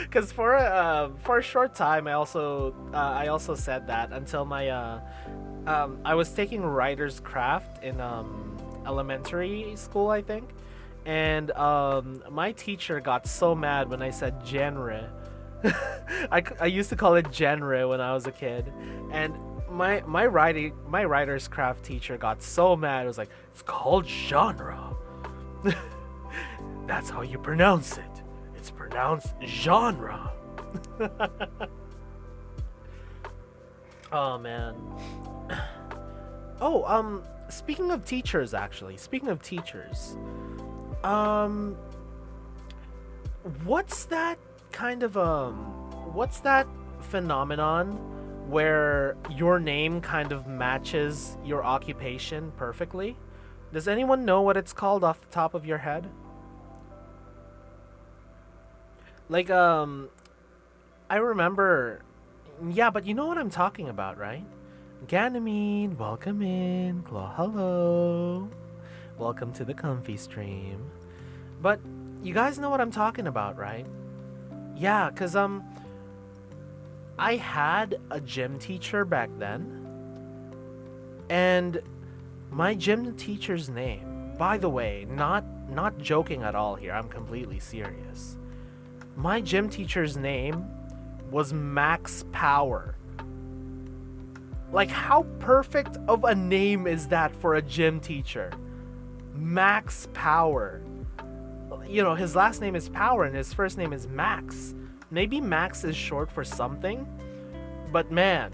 Because for a short time, I also said that until my I was taking writer's craft in elementary school, I think, and my teacher got so mad when I said genre. I used to call it genre when I was a kid, and my writer's craft teacher got so mad. It was like, it's called genre. That's how you pronounce it. It's pronounced genre. Oh man. Oh, speaking of teachers, actually, speaking of teachers, um, what's that kind of what's that phenomenon where your name kind of matches your occupation perfectly? Does anyone know what it's called off the top of your head? Like, I remember. Yeah, but you know what I'm talking about, right? Ganymede, welcome in. Claw, hello. Welcome to the comfy stream. But you guys know what I'm talking about, right? Yeah, cause I had a gym teacher back then, and my gym teacher's name, by the way, not joking at all here. I'm completely serious. My gym teacher's name was Max Power. Like, how perfect of a name is that for a gym teacher? Max Power. You know, his last name is Power and his first name is Max. Maybe Max is short for something, but man,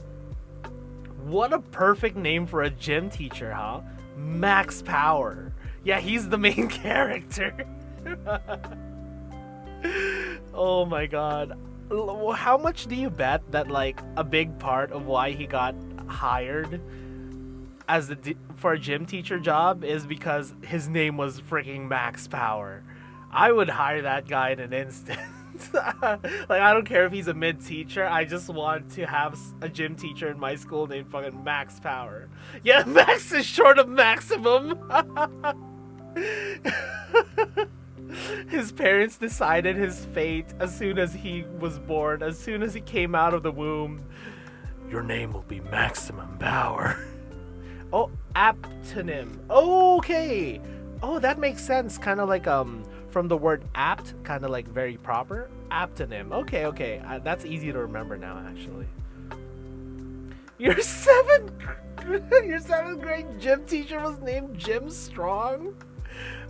what a perfect name for a gym teacher, huh? Max Power. Yeah, he's the main character. Oh my god. How much do you bet that, like, a big part of why he got hired as for a gym teacher job is because his name was freaking Max Power? I would hire that guy in an instant. Like, I don't care if he's a mid teacher. I just want to have a gym teacher in my school named fucking Max Power. Yeah, Max is short of maximum. His parents decided his fate as soon as he was born. As soon as he came out of the womb, your name will be Maximum Power. Oh, aptonym. Okay. Oh, that makes sense. Kind of like from the word apt, kind of like very proper. Aptonym. Okay. That's easy to remember now, actually. Your seventh grade gym teacher was named Jim Strong.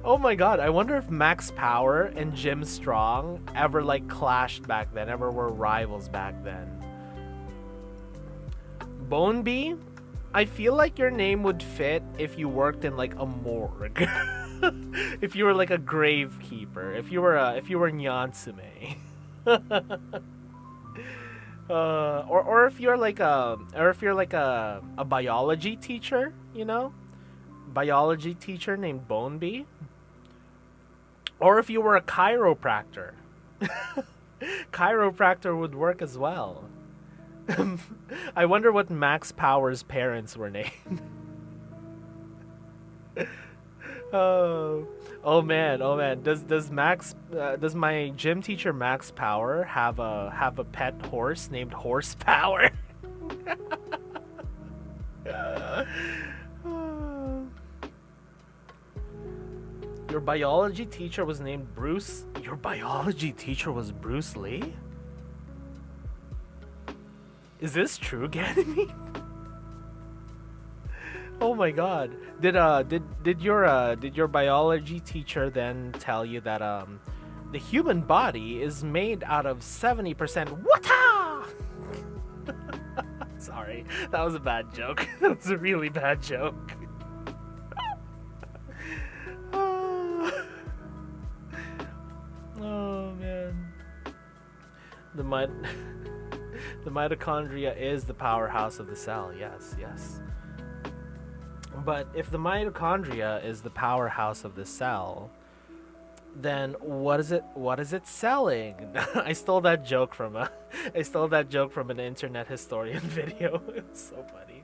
Oh my god, I wonder if Max Power and Jim Strong ever, like, clashed back then, ever were rivals back then. Bonebee, I feel like your name would fit if you worked in, like, a morgue. If you were, like, a gravekeeper, if you were Nyansume. Or if you're like a biology teacher, you know? Biology teacher named Bonebee. Or if you were a chiropractor. Chiropractor would work as well. I wonder what Max Power's parents were named. Oh man. Does my gym teacher Max Power have a pet horse named Horsepower? Your biology teacher was named Bruce. Your biology teacher was Bruce Lee? Is this true, Ganymede? Oh my god. Did your biology teacher then tell you that the human body is made out of 70% water? Sorry, that was a bad joke. That was a really bad joke. Oh man. The mitochondria is the powerhouse of the cell. Yes. But if the mitochondria is the powerhouse of the cell, then what is it selling? I stole that joke from an internet historian video. It was so funny.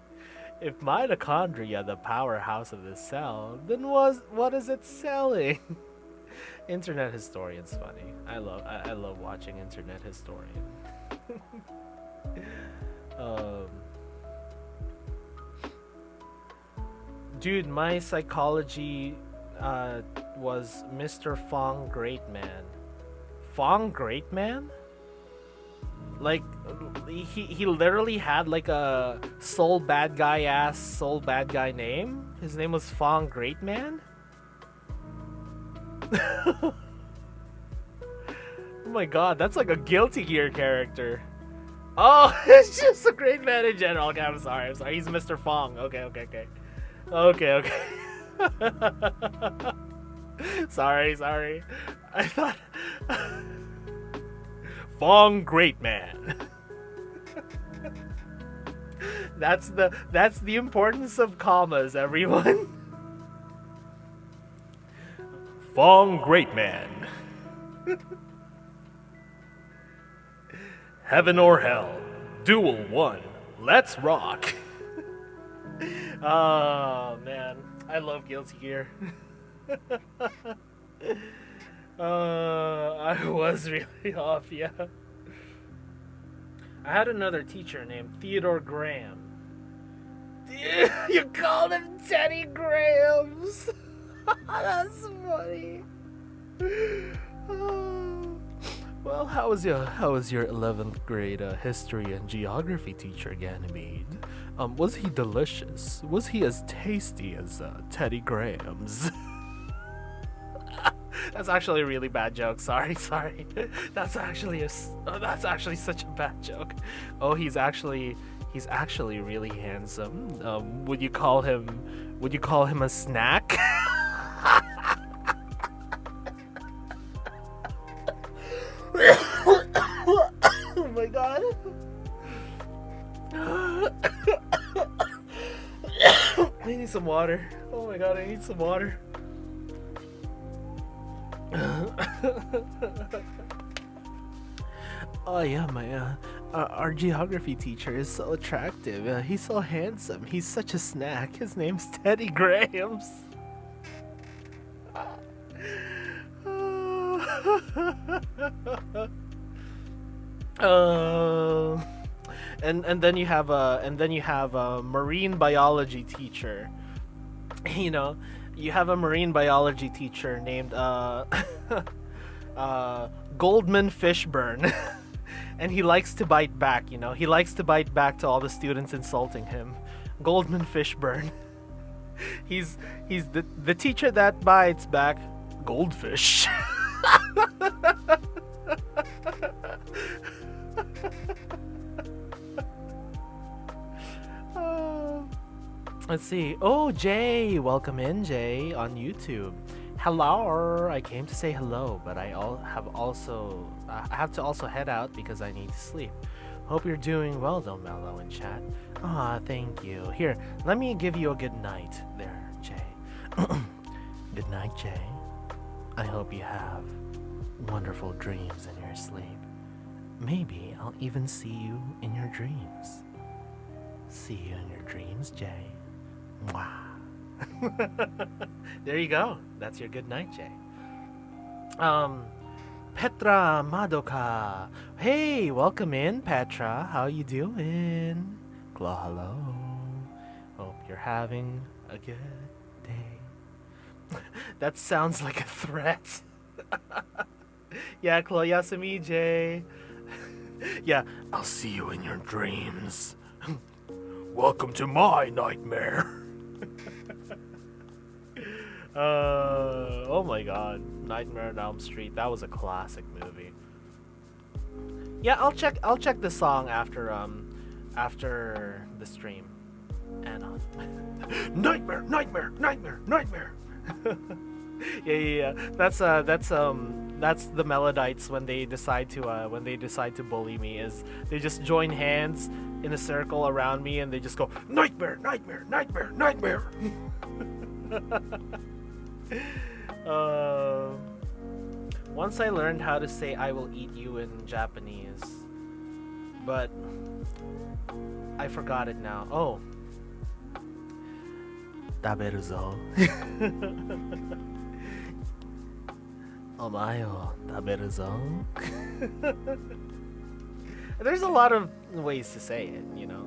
If mitochondria the powerhouse of the cell, then what is it selling? Internet historian's funny. I love watching internet historian. um Dude, my psychology was Mr. Fong Greatman. Fong Greatman? Like he literally had like a soul bad guy name. His name was Fong Greatman? Oh my god, that's like a Guilty Gear character. Oh, it's just a great man in general. Okay, I'm sorry. He's Mr. Fong. Okay. Sorry. I thought Fong Great Man. That's the importance of commas, everyone. Fong Great Man. Heaven or hell, duel 1. Let's rock. Oh man, I love Guilty Gear. I was really off, yeah. I had another teacher named Theodore Graham. You called him Teddy Grahams. That's funny. Well, how was your 11th grade history and geography teacher, Ganymede? Was he delicious? Was he as tasty as Teddy Grahams? That's actually a really bad joke. Sorry. That's actually such a bad joke. Oh, he's actually really handsome. Would you call him a snack? Oh my god. I need some water. Oh my god, I need some water. Oh yeah, my our geography teacher is so attractive. He's so handsome. He's such a snack. His name's Teddy Grahams. And then you have a marine biology teacher. You know, you have a marine biology teacher named Goldman Fishburne. And he likes to bite back, he likes to bite back to all the students insulting him. Goldman Fishburne. He's the teacher that bites back goldfish. Let's see. Oh, Jay, welcome in, Jay, on YouTube. Hello. I came to say hello, but I have to also head out because I need to sleep. Hope you're doing well, though, Mellow in chat. Ah, thank you. Here, let me give you a good night there, Jay. Good night, Jay. I hope you have wonderful dreams in your sleep. Maybe I'll even see you in your dreams. See you in your dreams, Jay. Mwah. There you go. That's your good night, Jay. Petra Madoka. Hey, welcome in, Petra. How you doing? Hello. Hope you're having a good day. That sounds like a threat. Yeah, Kloyasumi Jay. Yeah, I'll see you in your dreams. Welcome to my nightmare. Oh my god, Nightmare on Elm Street. That was a classic movie. Yeah, I'll check the song after the stream. And Nightmare. Yeah. That's the Melodites when they decide to bully me. Is they just join hands in a circle around me and they just go nightmare. Once I learned how to say "I will eat you" in Japanese, but I forgot it now. Oh, 食べるぞ。お前を食べるぞ。There's a lot of ways to say it, you know.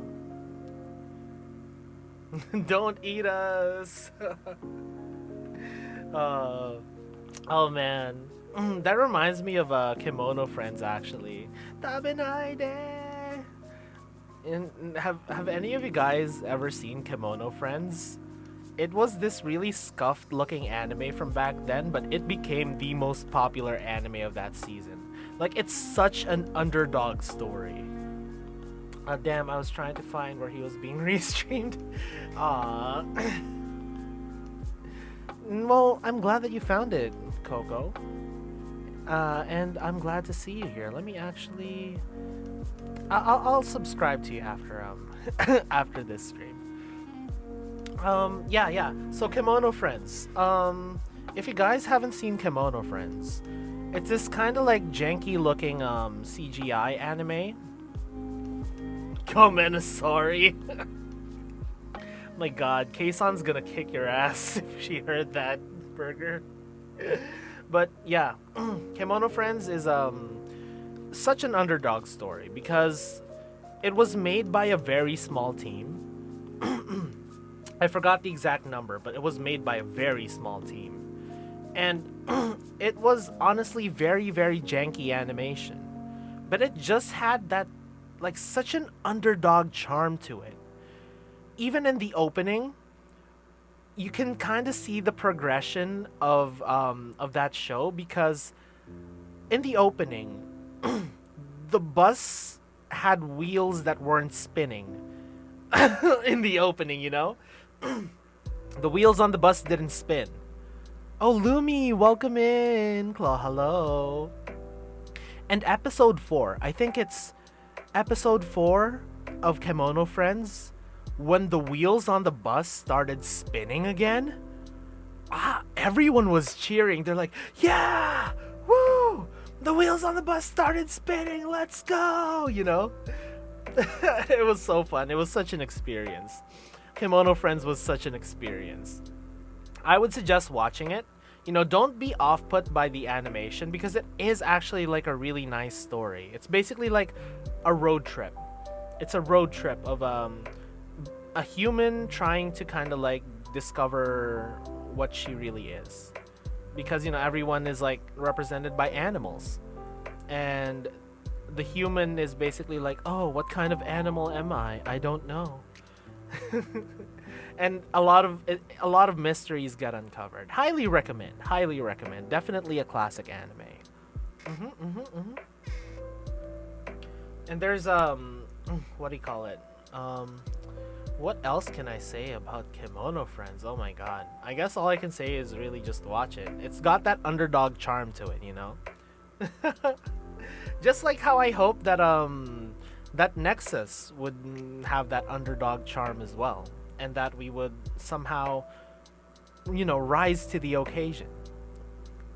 Don't eat us. Oh man, that reminds me of Kimono Friends actually. Tabenaide. And have any of you guys ever seen Kimono Friends? It was this really scuffed looking anime from back then, but it became the most popular anime of that season. Like, it's such an underdog story. Damn, I was trying to find where he was being restreamed. Well, I'm glad that you found it, Coco. And I'm glad to see you here. Let me actually... I'll subscribe to you after after this stream. Yeah. So Kimono Friends. If you guys haven't seen Kimono Friends, it's this kind of like janky looking CGI anime. Sorry. My God, Keisan's gonna kick your ass if she heard that, Burger. But yeah, Kimono Friends is such an underdog story because it was made by a very small team. I forgot the exact number, but it was made by a very small team. And it was honestly very, very janky animation. But it just had that, like, such an underdog charm to it. Even in the opening, you can kind of see the progression of that show because in the opening, the bus had wheels that weren't spinning. In the opening, you know? The wheels on the bus didn't spin. Oh, Lumi, welcome in. Claw, hello. And episode 4, I think it's episode 4 of Kimono Friends, when the wheels on the bus started spinning again, everyone was cheering. They're like, yeah, woo, the wheels on the bus started spinning, let's go, you know? It was so fun. It was such an experience. Kimono Friends was such an experience. I would suggest watching it. You know, don't be off-put by the animation because it is actually like a really nice story. It's basically like a road trip. It's a road trip of a human trying to kind of like discover what she really is. Because, you know, everyone is like represented by animals. And the human is basically like, oh, what kind of animal am I? I don't know. And a lot of mysteries get uncovered. Highly recommend. Definitely a classic anime. And there's what do you call it? What else can I say about Kimono Friends? Oh my God. I guess all I can say is really just watch it. It's got that underdog charm to it, you know? Just like how I hope that that NEXAS would have that underdog charm as well, and that we would somehow, you know, rise to the occasion,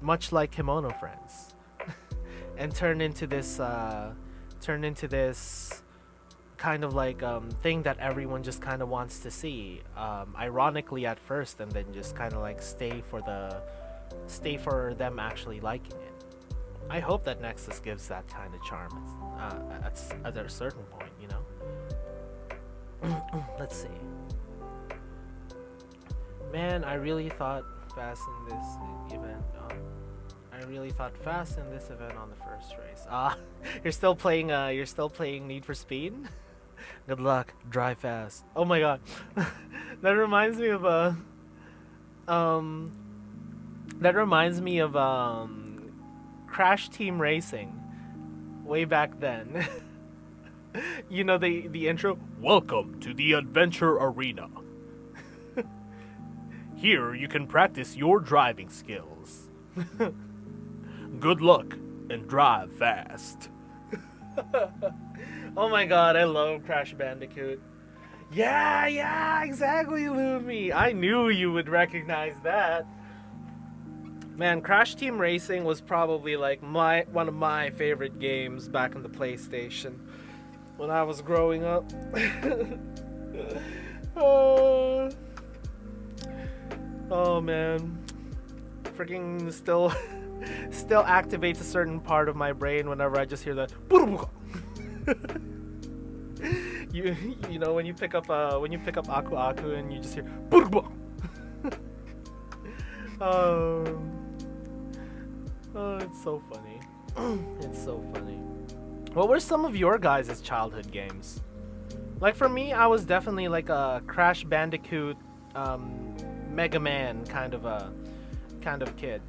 much like Kimono Friends, and turn into this kind of like thing that everyone just kind of wants to see, ironically at first, and then just kind of like stay for them actually liking it. I hope that NEXAS gives that kind of charm at a certain point, you know? Let's see. Man, I really thought fast in this event. I really thought fast in this event on the first race. You're still playing Need for Speed? Good luck. Drive fast. Oh my God. That reminds me of Crash Team Racing way back then. You know the intro? Welcome to the Adventure Arena. Here you can practice your driving skills. Good luck and drive fast. Oh my God, I love Crash Bandicoot. Yeah, exactly, Lumi. I knew you would recognize that. Man, Crash Team Racing was probably like one of my favorite games back in the PlayStation when I was growing up. Oh, oh man, freaking still activates a certain part of my brain whenever I just hear that. You know when you pick up Aku Aku and you just hear. Oh, it's so funny. It's so funny. What were some of your guys' childhood games? Like for me, I was definitely like a Crash Bandicoot, Mega Man kind of kid.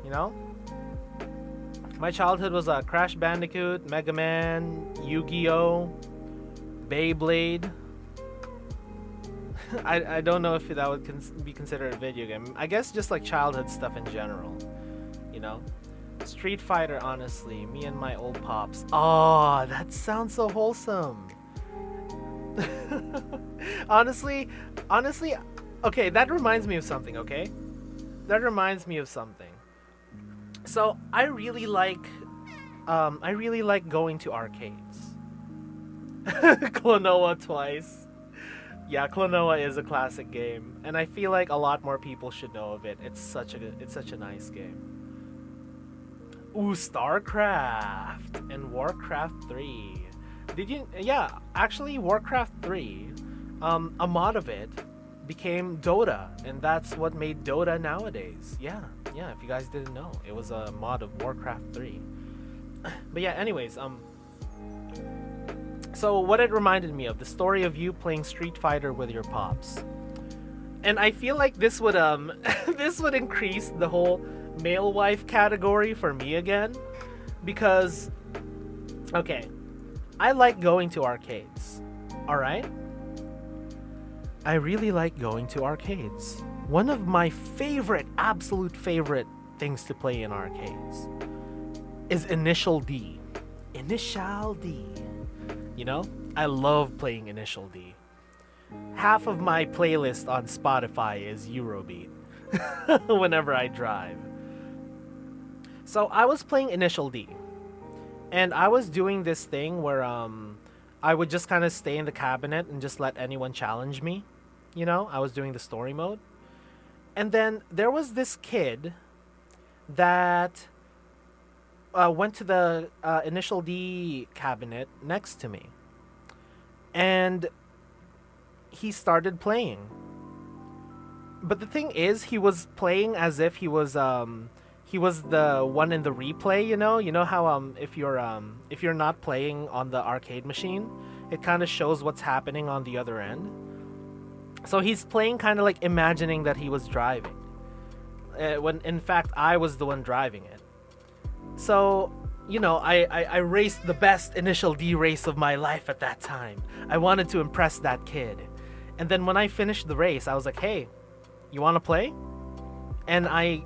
You know? My childhood was a Crash Bandicoot, Mega Man, Yu-Gi-Oh, Beyblade. I don't know if that would be considered a video game. I guess just like childhood stuff in general. You know? Street Fighter, honestly. Me and my old pops. Oh, that sounds so wholesome. honestly, okay, that reminds me of something, okay? That reminds me of something. So, I really like going to arcades. Klonoa twice. Yeah, Klonoa is a classic game, and I feel like a lot more people should know of it. It's such a nice game. Ooh, StarCraft and Warcraft 3. Did you? Yeah, actually, Warcraft 3, a mod of it became Dota, and that's what made Dota nowadays. Yeah, if you guys didn't know, it was a mod of Warcraft 3. But yeah, anyways, so what it reminded me of, the story of you playing Street Fighter with your pops. And I feel like this would this would increase the whole male wife category for me again, because okay, I like going to arcades. All right? I really like going to arcades. One of my absolute favorite things to play in arcades is Initial D. Initial D. You know? I love playing Initial D. Half of my playlist on Spotify is Eurobeat whenever I drive. So I was playing Initial D. And I was doing this thing where I would just kind of stay in the cabinet and just let anyone challenge me. You know, I was doing the story mode. And then there was this kid that went to the Initial D cabinet next to me. And he started playing. But the thing is, he was playing as if he was the one in the replay, you know? You know how if you're not playing on the arcade machine, it kind of shows what's happening on the other end. So he's playing kind of like imagining that he was driving. When in fact I was the one driving it. So, you know, I raced the best Initial D race of my life at that time. I wanted to impress that kid. And then when I finished the race, I was like, "Hey, you want to play?" And I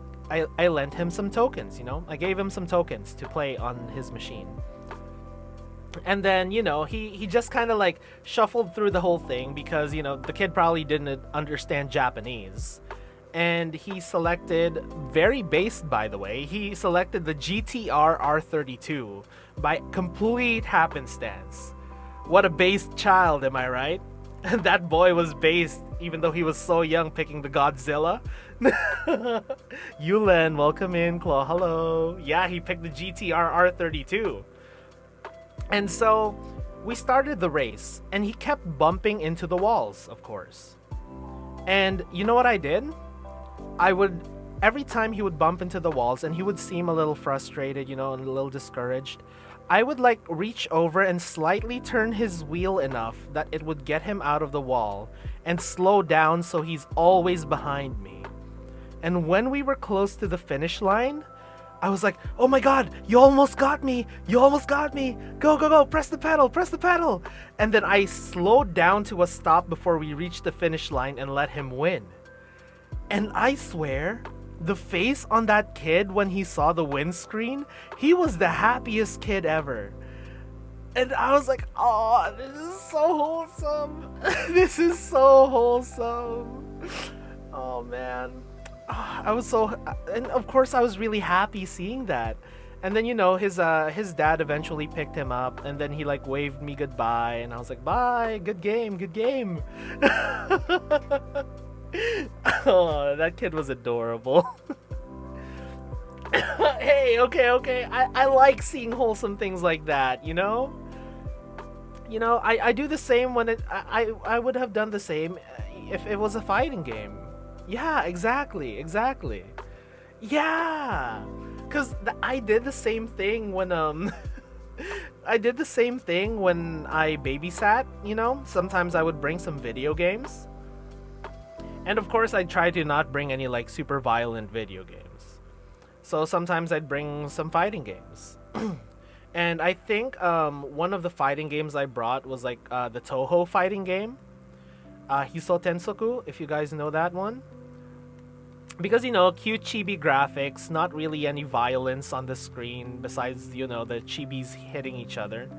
lent him some tokens, you know? I gave him some tokens to play on his machine. And then, you know, he just kind of like shuffled through the whole thing because, you know, the kid probably didn't understand Japanese. And he selected, very based by the way, he selected the GTR R32 by complete happenstance. What a based child, am I right? That boy was based, even though he was so young, picking the Godzilla. Yulen, welcome in. Claw, hello. Yeah, he picked the GTR R32. And so we started the race, and he kept bumping into the walls, of course. And you know what I did? Every time he would bump into the walls and he would seem a little frustrated, you know, and a little discouraged, I would like reach over and slightly turn his wheel enough that it would get him out of the wall and slow down so he's always behind me. And when we were close to the finish line, I was like, "Oh my god, you almost got me! You almost got me! Go, go, go! Press the pedal! Press the pedal!" And then I slowed down to a stop before we reached the finish line and let him win. And I swear, the face on that kid when he saw the win screen, he was the happiest kid ever. And I was like, "Oh, this is so wholesome! This is so wholesome!" Oh man. I was so, and of course I was really happy seeing that. And then his dad eventually picked him up, and then he like waved me goodbye, and I was like, bye, good game, good game. Oh, that kid was adorable. Hey, okay. I like seeing wholesome things like that, you know? I do the same when I would have done the same if it was a fighting game. Yeah, exactly. Yeah. Cuz I did the same thing when I did the same thing when I babysat, Sometimes I would bring some video games. And of course I'd try to not bring any like super violent video games. So sometimes I'd bring some fighting games. And I think one of the fighting games I brought was like the Toho fighting game, Hiso Tensoku, if you guys know that one. Because cute chibi graphics, not really any violence on the screen besides the chibis hitting each other.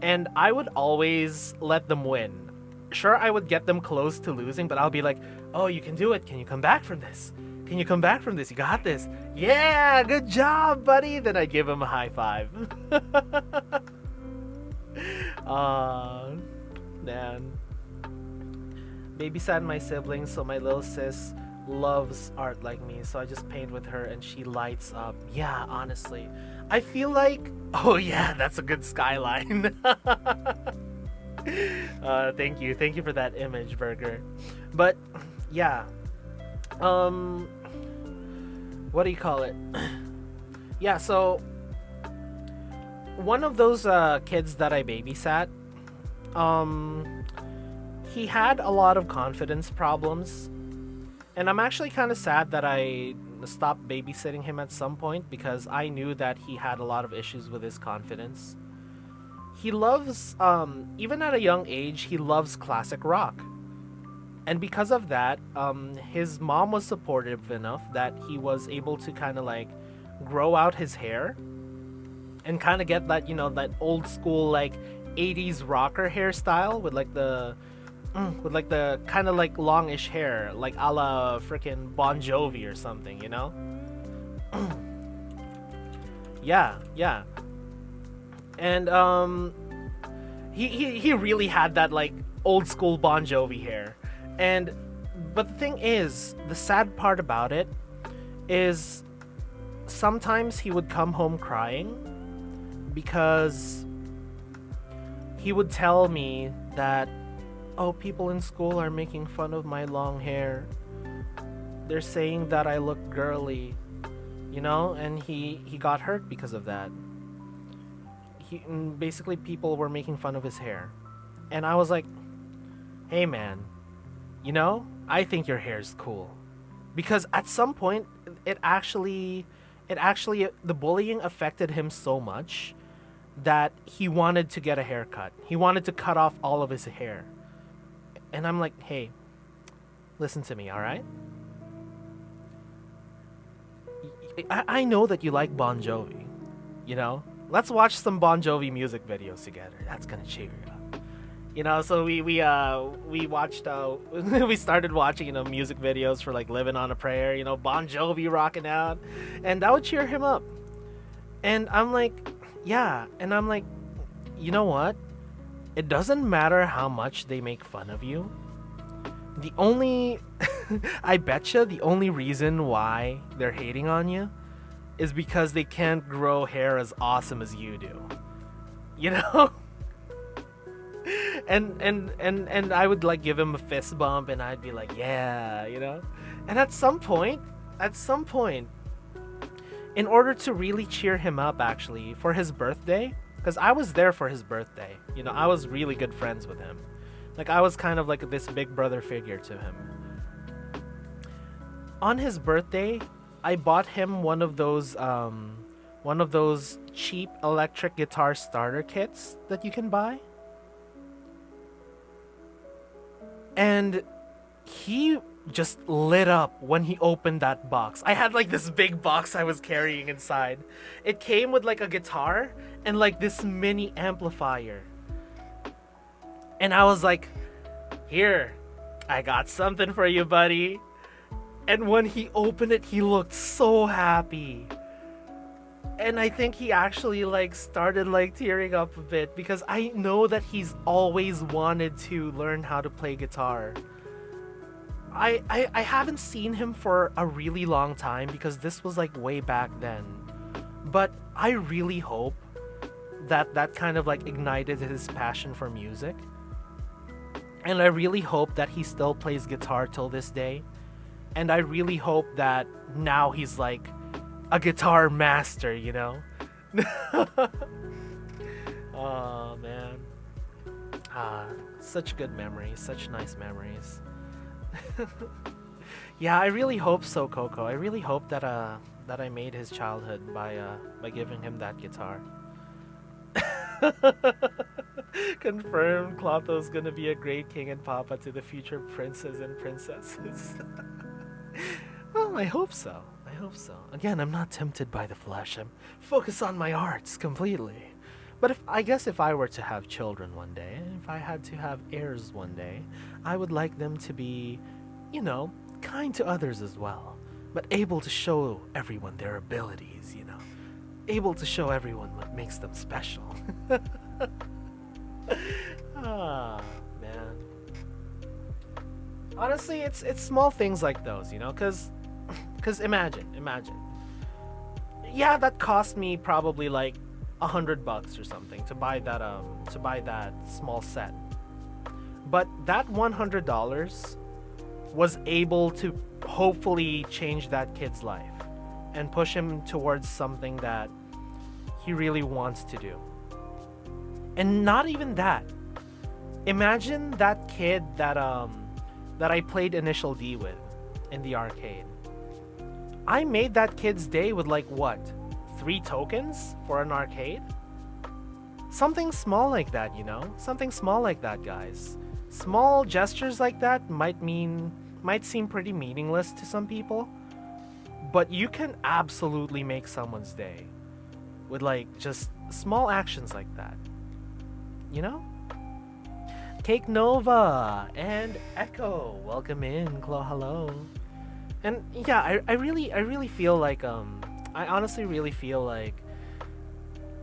And I would always let them win. Sure, I would get them close to losing, but I'll be like, oh, you can do it. Can you come back from this? Can you come back from this? You got this. Yeah, good job, buddy. Then I'd give him a high five. Man. Babysat my siblings, so my little sis loves art like me, so I just paint with her and she lights up. Yeah, honestly. I feel like... Oh yeah, that's a good skyline. Thank you for that image, Burger. But, yeah. What do you call it? Yeah, so... One of those kids that I babysat, he had a lot of confidence problems. And I'm actually kind of sad that I stopped babysitting him at some point because I knew that he had a lot of issues with his confidence. He loves, even at a young age, he loves classic rock. And because of that, his mom was supportive enough that he was able to kind of like grow out his hair and kind of get that, that old school like 80s rocker hairstyle with like the kind of like longish hair, like a la freaking Bon Jovi or something, Yeah. And he really had that like old school Bon Jovi hair. But the thing is, the sad part about it is sometimes he would come home crying because he would tell me that, oh, people in school are making fun of my long hair. They're saying that I look girly, and he got hurt because of that. Basically, people were making fun of his hair. And I was like, hey man, I think your hair's cool. Because at some point, it actually, the bullying affected him so much that he wanted to get a haircut. He wanted to cut off all of his hair. And I'm like, hey, listen to me, alright? I know that you like Bon Jovi, Let's watch some Bon Jovi music videos together. That's gonna cheer you up. So we watched, we started watching, music videos for like Living on a Prayer, Bon Jovi rocking out. And that would cheer him up. And I'm like, yeah. And I'm like, you know what? It doesn't matter how much they make fun of you. The only... I betcha the only reason why they're hating on you is because they can't grow hair as awesome as you do. And I would like give him a fist bump and I'd be like, yeah, And at some point, in order to really cheer him up actually, for his birthday, because I was there for his birthday. I was really good friends with him. Like, I was kind of like this big brother figure to him. On his birthday, I bought him one of those cheap electric guitar starter kits that you can buy. And he just lit up when he opened that box. I had like this big box I was carrying inside. It came with like a guitar and like this mini amplifier. And I was like, here, I got something for you, buddy. And when he opened it, he looked so happy. And I think he actually like started like tearing up a bit because I know that he's always wanted to learn how to play guitar. I haven't seen him for a really long time because this was like way back then. But I really hope that that kind of like ignited his passion for music. And I really hope that he still plays guitar till this day. And I really hope that now he's like a guitar master, you know? Oh, man. Such good memories, such nice memories. Yeah, I really hope so, Coco. I really hope that that I made his childhood by giving him that guitar. Confirmed, Clotho's gonna be a great king and papa to the future princes and princesses. Well, I hope so. I hope so. Again, I'm not tempted by the flesh. I'm focused on my arts completely. But I guess if I were to have children one day, if I had to have heirs one day, I would like them to be, you know, kind to others as well, but able to show everyone their abilities, you know, able to show everyone what makes them special. Ah, man. Honestly, it's small things like those, you know, cause imagine. Yeah, that cost me probably like $100 or something to buy that small set. But that $100 was able to hopefully change that kid's life and push him towards something that he really wants to do. And not even that. Imagine that kid that I played Initial D with in the arcade. I made that kid's day with like what? 3 tokens for an arcade? Something small like that, you know? Something small like that, guys. Small gestures like that might seem pretty meaningless to some people, but you can absolutely make someone's day with like just small actions like that. You know? Cake Nova and Echo, welcome in. Claw, hello. And yeah, I really feel like I honestly really feel like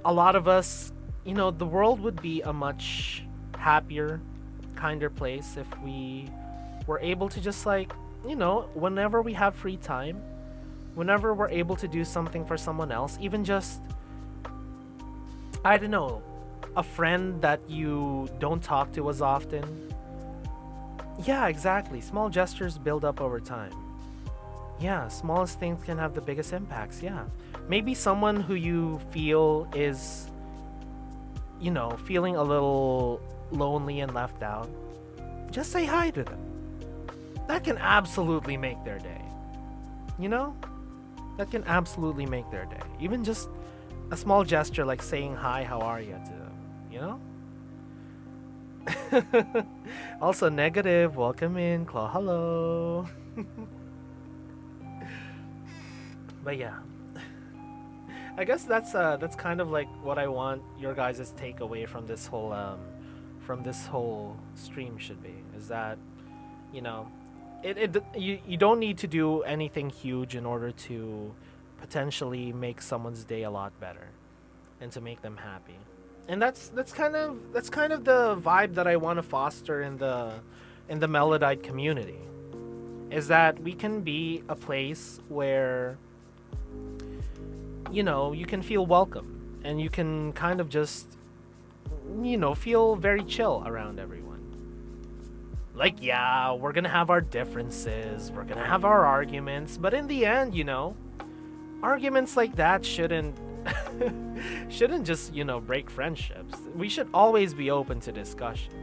a lot of us, you know, the world would be a much happier, kinder place if we were able to just like, you know, whenever we have free time, whenever we're able to do something for someone else, even just, I don't know, a friend that you don't talk to as often. Yeah, exactly. Small gestures build up over time. Yeah, smallest things can have the biggest impacts. Yeah. Maybe someone who you feel is, you know, feeling a little lonely and left out. Just say hi to them. That can absolutely make their day. You know? That can absolutely make their day. Even just a small gesture like saying hi, how are you to them, you know? Also, Negative, welcome in. Claw, hello. But yeah, I guess that's kind of like what I want your guys' takeaway from this whole stream should be, is that, you know, you don't need to do anything huge in order to potentially make someone's day a lot better and to make them happy. And that's kind of the vibe that I want to foster in the Melodite community, is that we can be a place where, you know, you can feel welcome and you can kind of just, you know, feel very chill around everyone. Like, yeah, we're gonna have our differences, we're gonna have our arguments, but in the end, you know, arguments like that shouldn't just, you know, break friendships. We should always be open to discussion.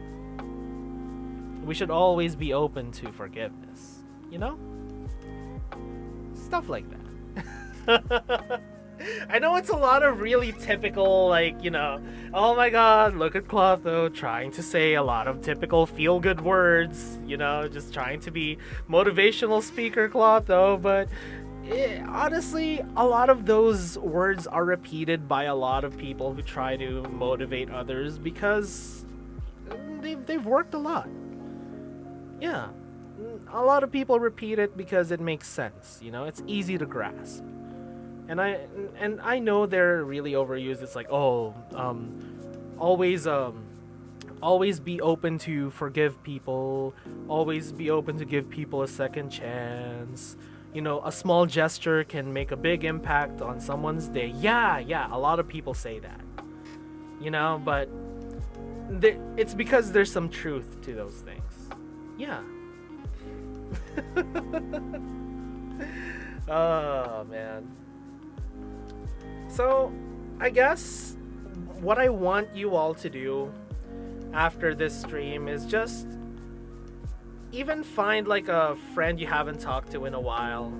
We should always be open to forgiveness, you know? Stuff like that. I know it's a lot of really typical, like, you know, oh my god, look at Clotho trying to say a lot of typical feel-good words, you know, just trying to be motivational speaker Clotho, but honestly, a lot of those words are repeated by a lot of people who try to motivate others because they've worked a lot. Yeah. a lot of people repeat it because it makes sense. It's easy to grasp. And I know they're really overused. It's like, oh, always always be open to forgive people, always be open to give people a second chance. A small gesture can make a big impact on someone's day. Yeah, a lot of people say that. But it's because there's some truth to those things. Yeah. Oh, man. So, I guess what I want you all to do after this stream is just even find like a friend you haven't talked to in a while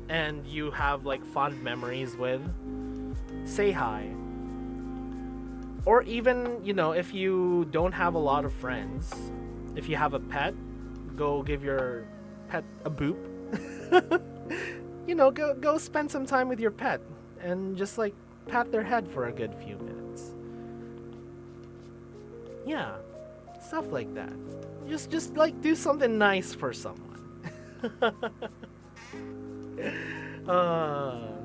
and you have like fond memories with. Say hi. Or even, if you don't have a lot of friends, if you have a pet, go give your pet a boop. Go spend some time with your pet and just like pat their head for a good few minutes. Yeah, stuff like that. Just like do something nice for someone. Oh,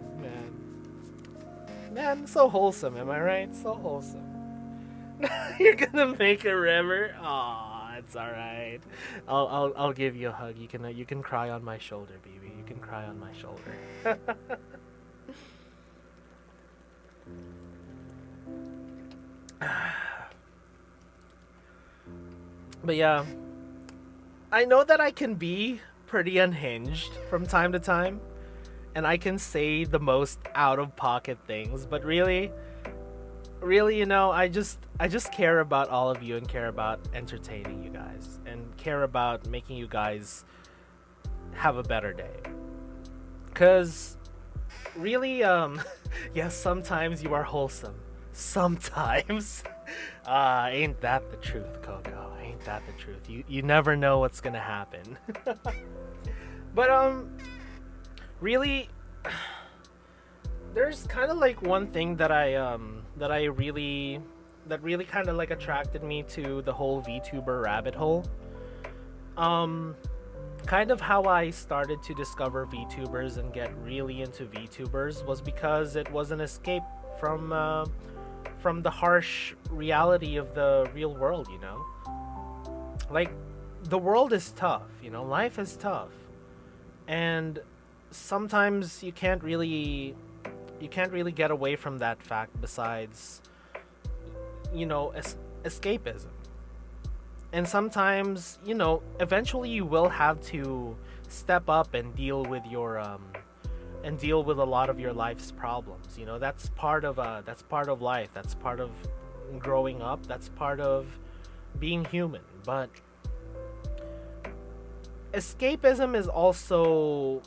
man, so wholesome, am I right? So wholesome. You're gonna make a river? Aw, it's all right. I'll give you a hug. You can cry on my shoulder, baby. You can cry on my shoulder. But yeah, I know that I can be pretty unhinged from time to time, and I can say the most out-of-pocket things, but really, I just care about all of you and care about entertaining you guys and care about making you guys have a better day. 'Cause really, yes, sometimes you are wholesome. Sometimes. Ain't that the truth, Coco? Ain't that the truth? You never know what's gonna happen. But really, there's kind of like one thing that really kind of like attracted me to the whole VTuber rabbit hole. Kind of how I started to discover VTubers and get really into VTubers was because it was an escape from the harsh reality of the real world, Like, the world is tough, life is tough. And sometimes you can't really get away from that fact besides, escapism. And sometimes, eventually you will have to step up and deal with a lot of your life's problems. That's part of life. That's part of growing up. That's part of being human. But escapism is also,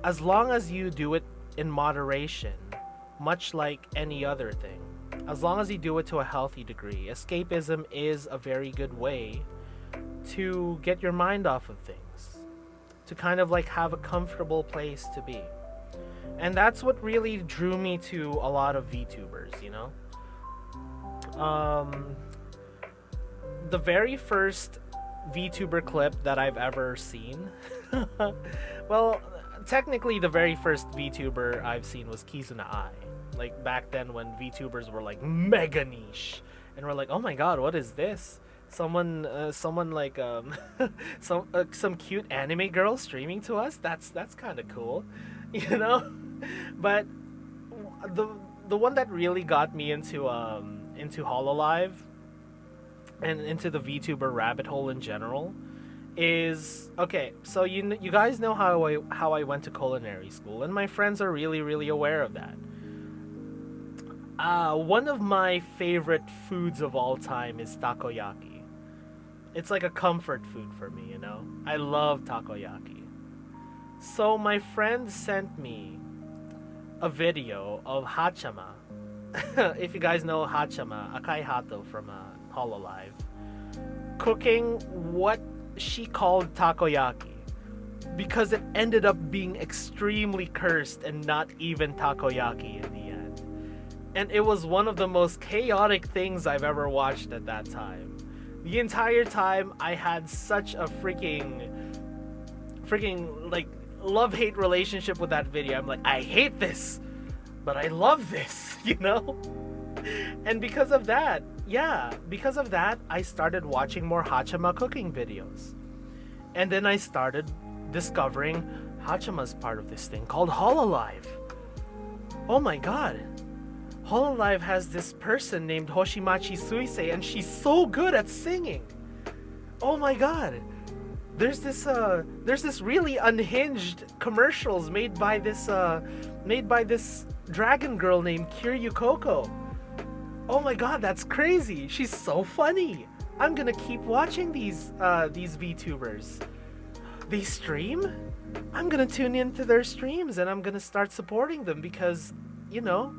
as long as you do it in moderation, much like any other thing, as long as you do it to a healthy degree, escapism is a very good way to get your mind off of things, to kind of like have a comfortable place to be. And that's what really drew me to a lot of VTubers, The very first VTuber clip that I've ever seen, well, technically the very first VTuber I've seen was Kizuna Ai. Like back then when VTubers were like mega niche, and we're like, oh my god, what is this? Someone like some cute anime girl streaming to us. That's kind of cool, But the one that really got me into HoloLive and into the VTuber rabbit hole in general is, okay, so you guys know how I went to culinary school, and my friends are really aware of that. One of my favorite foods of all time is takoyaki. It's like a comfort food for me, I love takoyaki. So my friend sent me a video of Hachama. If you guys know Hachama, Akai Hato from HoloLive, cooking what she called takoyaki, because it ended up being extremely cursed and not even takoyaki in the end. And it was one of the most chaotic things I've ever watched at that time. The entire time I had such a freaking like love-hate relationship with that video. I'm like, I hate this, but I love this, you know? And because of that, I started watching more Hachama cooking videos. And then I started discovering Hachama's part of this thing called AniLive. Oh my god. AniLive has this person named Hoshimachi Suisei, and she's so good at singing. Oh my god. There's this really unhinged commercials made by this dragon girl named Kiryu Koko. Oh my god, that's crazy. She's so funny. I'm gonna keep watching these VTubers. They stream? I'm gonna tune into their streams and I'm gonna start supporting them because, you know,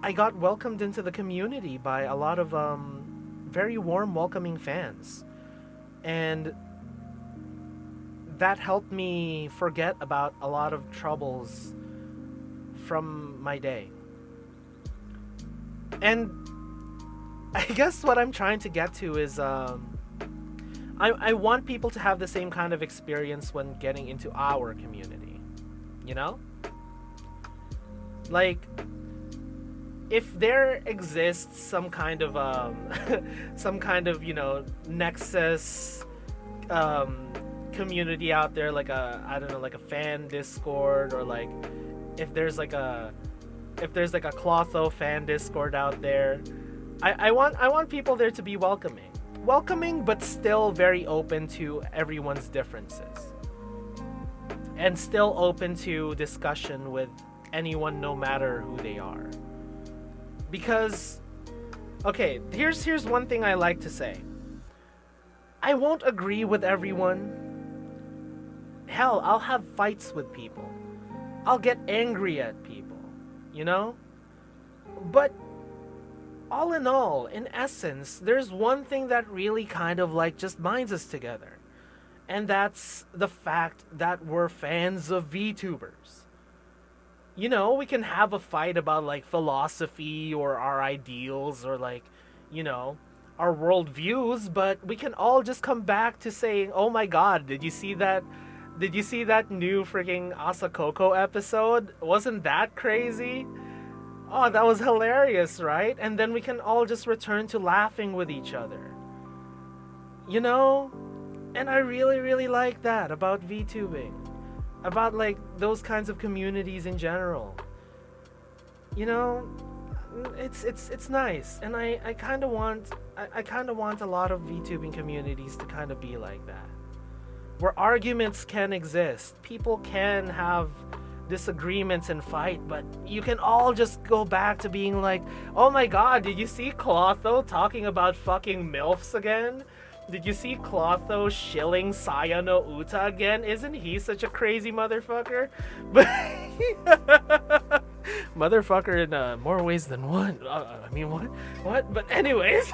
I got welcomed into the community by a lot of very warm, welcoming fans. And that helped me forget about a lot of troubles from my day. And I guess what I'm trying to get to is I want people to have the same kind of experience when getting into our community, you know? Like, if there exists some kind of you know, NEXAS community out there, like a fan Discord, or like if there's like a Clotho fan Discord out there, I want people there to be welcoming, but still very open to everyone's differences, and still open to discussion with anyone, no matter who they are. Because, okay, here's one thing I like to say. I won't agree with everyone. Hell, I'll have fights with people. I'll get angry at people, you know? But all in all, in essence, there's one thing that really kind of like just binds us together. And that's the fact that we're fans of VTubers. You know, we can have a fight about like philosophy or our ideals or like, you know, our worldviews, but we can all just come back to saying, oh my god, did you see that new freaking Asakoko episode? Wasn't that crazy? Oh, that was hilarious, right? And then we can all just return to laughing with each other. You know? And I really, really like that about VTubing. About like those kinds of communities in general. You know, it's nice, and I kind of want a lot of VTubing communities to kind of be like that, where arguments can exist, people can have disagreements and fight, but you can all just go back to being like, oh my god, did you see Clotho talking about fucking MILFs again? Did you see Clotho shilling Saya no Uta again? Isn't he such a crazy motherfucker? But motherfucker in more ways than one. I mean, what? But anyways.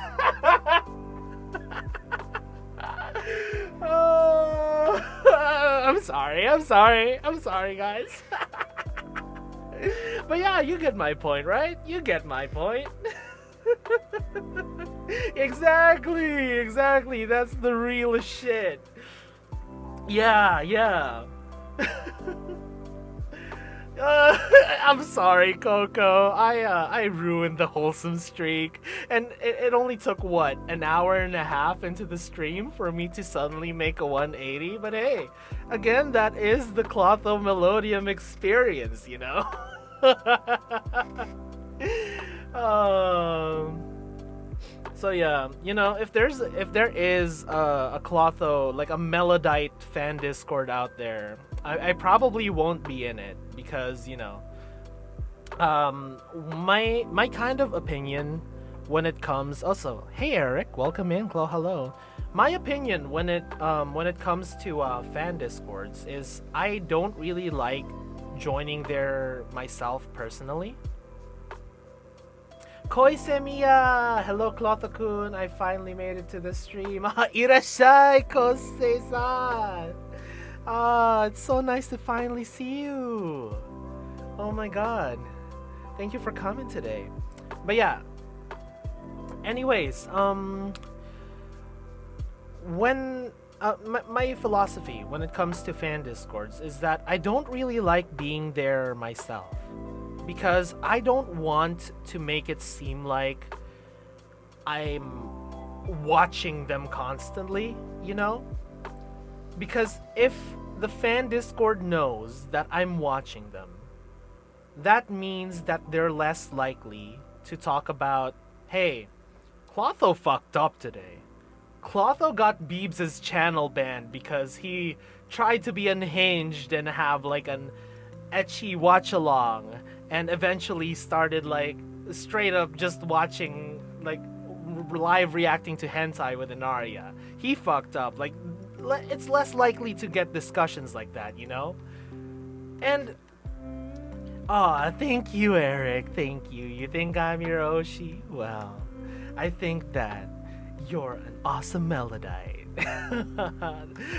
I'm sorry, guys. But yeah, you get my point, right? You get my point. Exactly. That's the real shit. Yeah. I'm sorry, Coco. I ruined the wholesome streak, and it only took what, an hour and a half into the stream for me to suddenly make a 180. But hey, again, that is the Clotho Melodium experience, you know. So yeah, you know, if there is a Clotho, like a Melodite fan Discord out there, I probably won't be in it because, you know, my kind of opinion when it comes, also, hey Eric, welcome in, hello. My opinion when it comes to fan Discords is I don't really like joining there myself personally. Koisemiya! Hello, Clotho-kun. I finally made it to the stream. Irashai, Kosei-san! It's so nice to finally see you. Oh my god. Thank you for coming today. But yeah. Anyways, when my philosophy when it comes to fan discords is that I don't really like being there myself, because I don't want to make it seem like I'm watching them constantly, you know? Because if the fan discord knows that I'm watching them, that means that they're less likely to talk about, hey, Clotho fucked up today. Clotho got Beebs' channel banned because he tried to be unhinged and have like an ecchi watch along, and eventually started like straight up just watching like live reacting to hentai with Inaria. He fucked up. Like, it's less likely to get discussions like that, you know? And thank you, Eric. Thank you. You think I'm your Oshi? Well, I think that you're an awesome Melodite.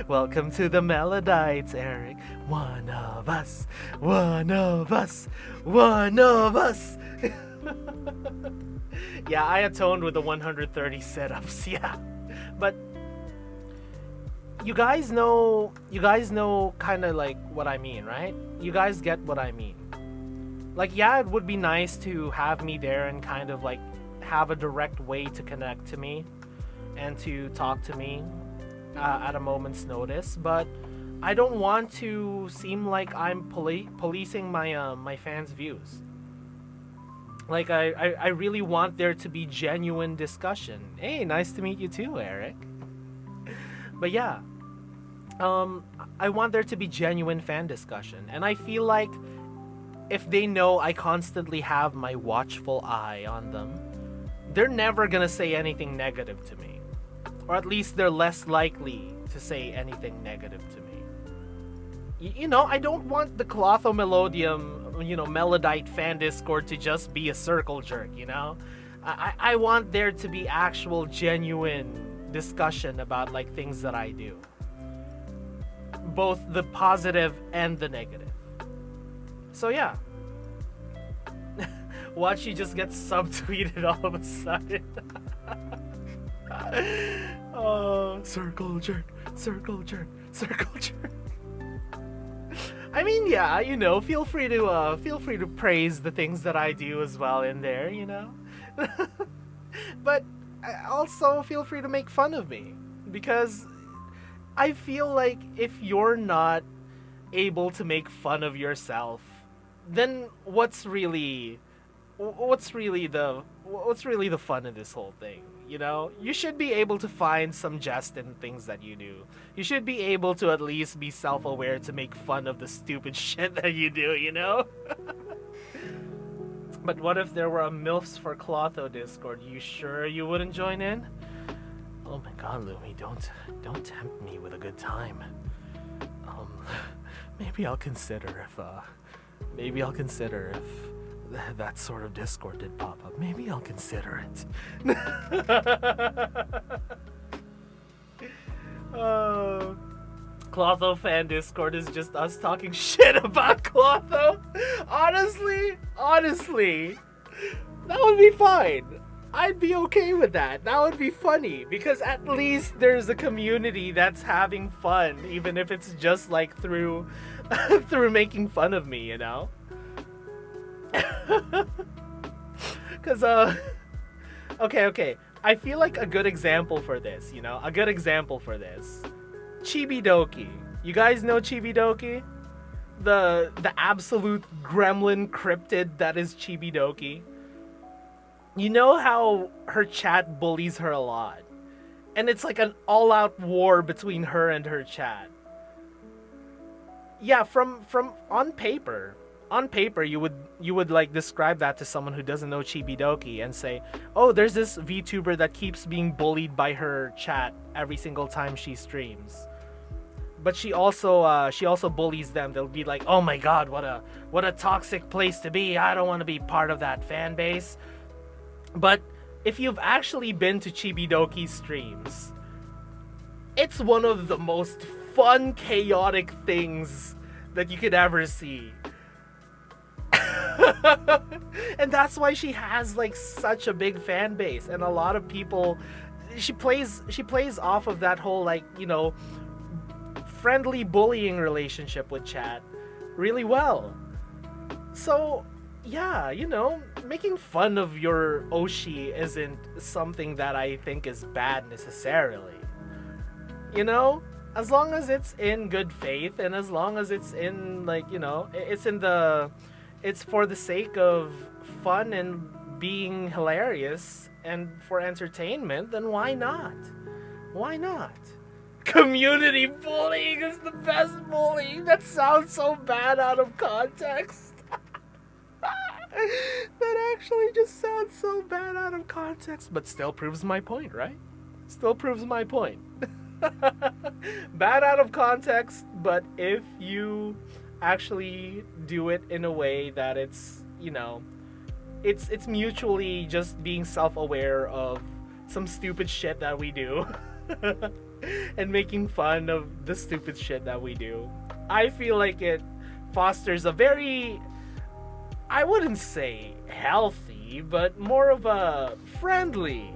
Welcome to the Melodites, Eric. One of us. One of us. One of us. Yeah, I atoned with the 130 setups. Yeah. But you guys know kind of like what I mean, right? You guys get what I mean. Like, yeah, it would be nice to have me there and kind of like have a direct way to connect to me and to talk to me at a moment's notice, but I don't want to seem like I'm policing my fans' views. Like, I really want there to be genuine discussion. Hey, nice to meet you too, Eric. But yeah, I want there to be genuine fan discussion, and I feel like if they know I constantly have my watchful eye on them, they're never gonna say anything negative to me. Or at least they're less likely to say anything negative to me. You know, I don't want the Clotho Melodium, you know, Melodite fan discord to just be a circle jerk, you know? I want there to be actual, genuine discussion about, like, things that I do. Both the positive and the negative. So, yeah. Watch you just get subtweeted all of a sudden. Oh, circle jerk, circle jerk, circle jerk. I mean, yeah, you know, feel free to praise the things that I do as well in there, you know. But also feel free to make fun of me, because I feel like if you're not able to make fun of yourself, then what's really the fun in this whole thing? You know, you should be able to find some jest in things that you do. You should be able to at least be self-aware to make fun of the stupid shit that you do, you know? But what if there were a MILFs for Clotho Discord? You sure you wouldn't join in? Oh my god, Lumi, don't tempt me with a good time. Maybe I'll consider if that sort of Discord did pop up. Maybe I'll consider it. Clotho fan Discord is just us talking shit about Clotho. Honestly, that would be fine. I'd be okay with that. That would be funny, because at least there's a community that's having fun, even if it's just like through making fun of me, you know? Because, okay. I feel like a good example for this, you know? Chibidoki. You guys know Chibidoki? The absolute gremlin cryptid that is Chibidoki. You know how her chat bullies her a lot? And it's like an all-out war between her and her chat. Yeah, from on paper, you would like describe that to someone who doesn't know Chibidoki and say, oh, there's this VTuber that keeps being bullied by her chat every single time she streams. But she also bullies them. They'll be like, oh my god, what a toxic place to be. I don't want to be part of that fan base. But if you've actually been to Chibidoki's streams, it's one of the most fun, chaotic things that you could ever see. And that's why she has like such a big fan base, and a lot of people she plays off of that whole, like, friendly bullying relationship with Chad really well. So yeah, making fun of your Oshi isn't something that I think is bad necessarily. As long as it's in good faith, and as long as it's in, like, it's for the sake of fun and being hilarious and for entertainment, then why not? Why not? Community bullying is the best bullying. That sounds so bad out of context. That actually just sounds so bad out of context, but still proves my point, right? Still proves my point. Bad out of context, but if you actually do it in a way that it's mutually just being self-aware of some stupid shit that we do and making fun of the stupid shit that we do, I feel like it fosters a very, I wouldn't say healthy, but more of a friendly,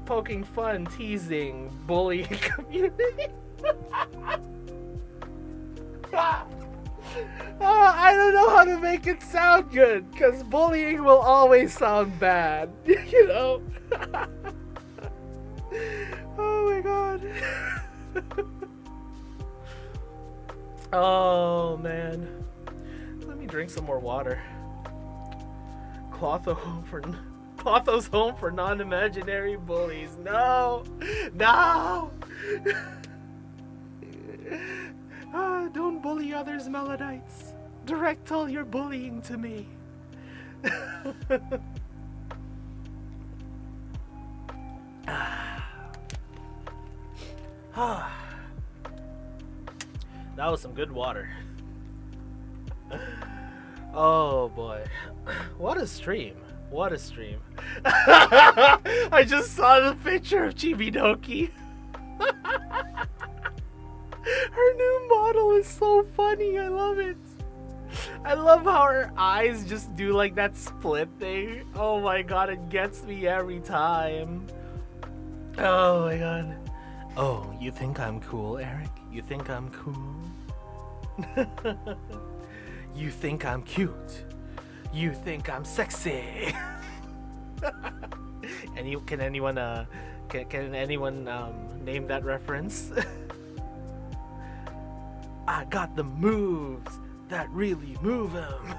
poking fun, teasing, bullying community. I don't know how to make it sound good, because bullying will always sound bad, Oh my god. Oh man. Let me drink some more water. Clotho's home for non-imaginary bullies. No! Don't bully others, Melodites. Direct all your bullying to me. That was some good water. Oh boy. What a stream. I just saw the picture of Chibidoki. Her new model is so funny. I love it. I love how her eyes just do like that split thing. Oh my god, it gets me every time. Oh my god. Oh, you think I'm cool, Eric? You think I'm cool? You think I'm cute? You think I'm sexy? Can anyone name that reference? I got the moves that really move him.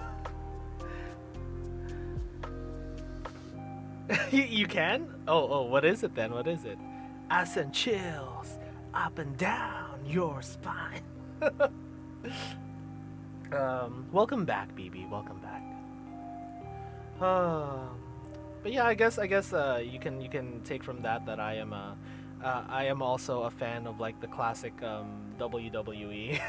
You can? Oh, what is it then? What is it? I send chills up and down your spine. Welcome back, BB. Welcome back. But yeah, I guess you can take from that I am also a fan of, like, the classic WWE.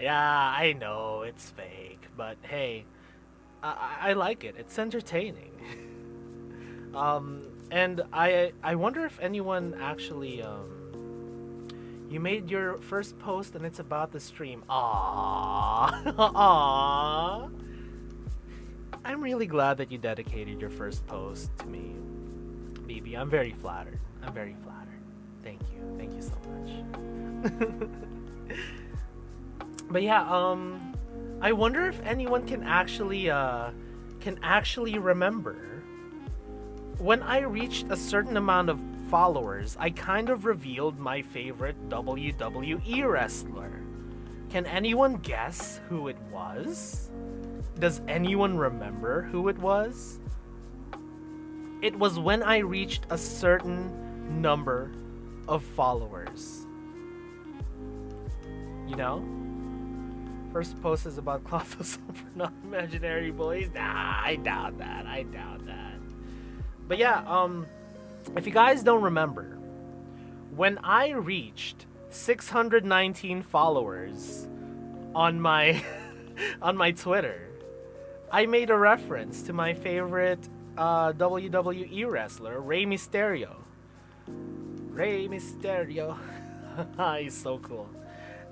Yeah, I know it's fake, but hey, I like it. It's entertaining. And I wonder if anyone actually you made your first post and it's about the stream. Aww. I'm really glad that you dedicated your first post to me, BB. I'm very flattered. Thank you so much. But yeah, I wonder if anyone can actually remember when I reached a certain amount of followers, I kind of revealed my favorite WWE wrestler. Can anyone guess who it was? Does anyone remember who it was? It was when I reached a certain number of followers. First post is about Clotho's for non-imaginary bullies. Nah, I doubt that. But yeah, if you guys don't remember, when I reached 619 followers on my on my Twitter, I made a reference to my favorite WWE wrestler, Rey Mysterio. He's so cool.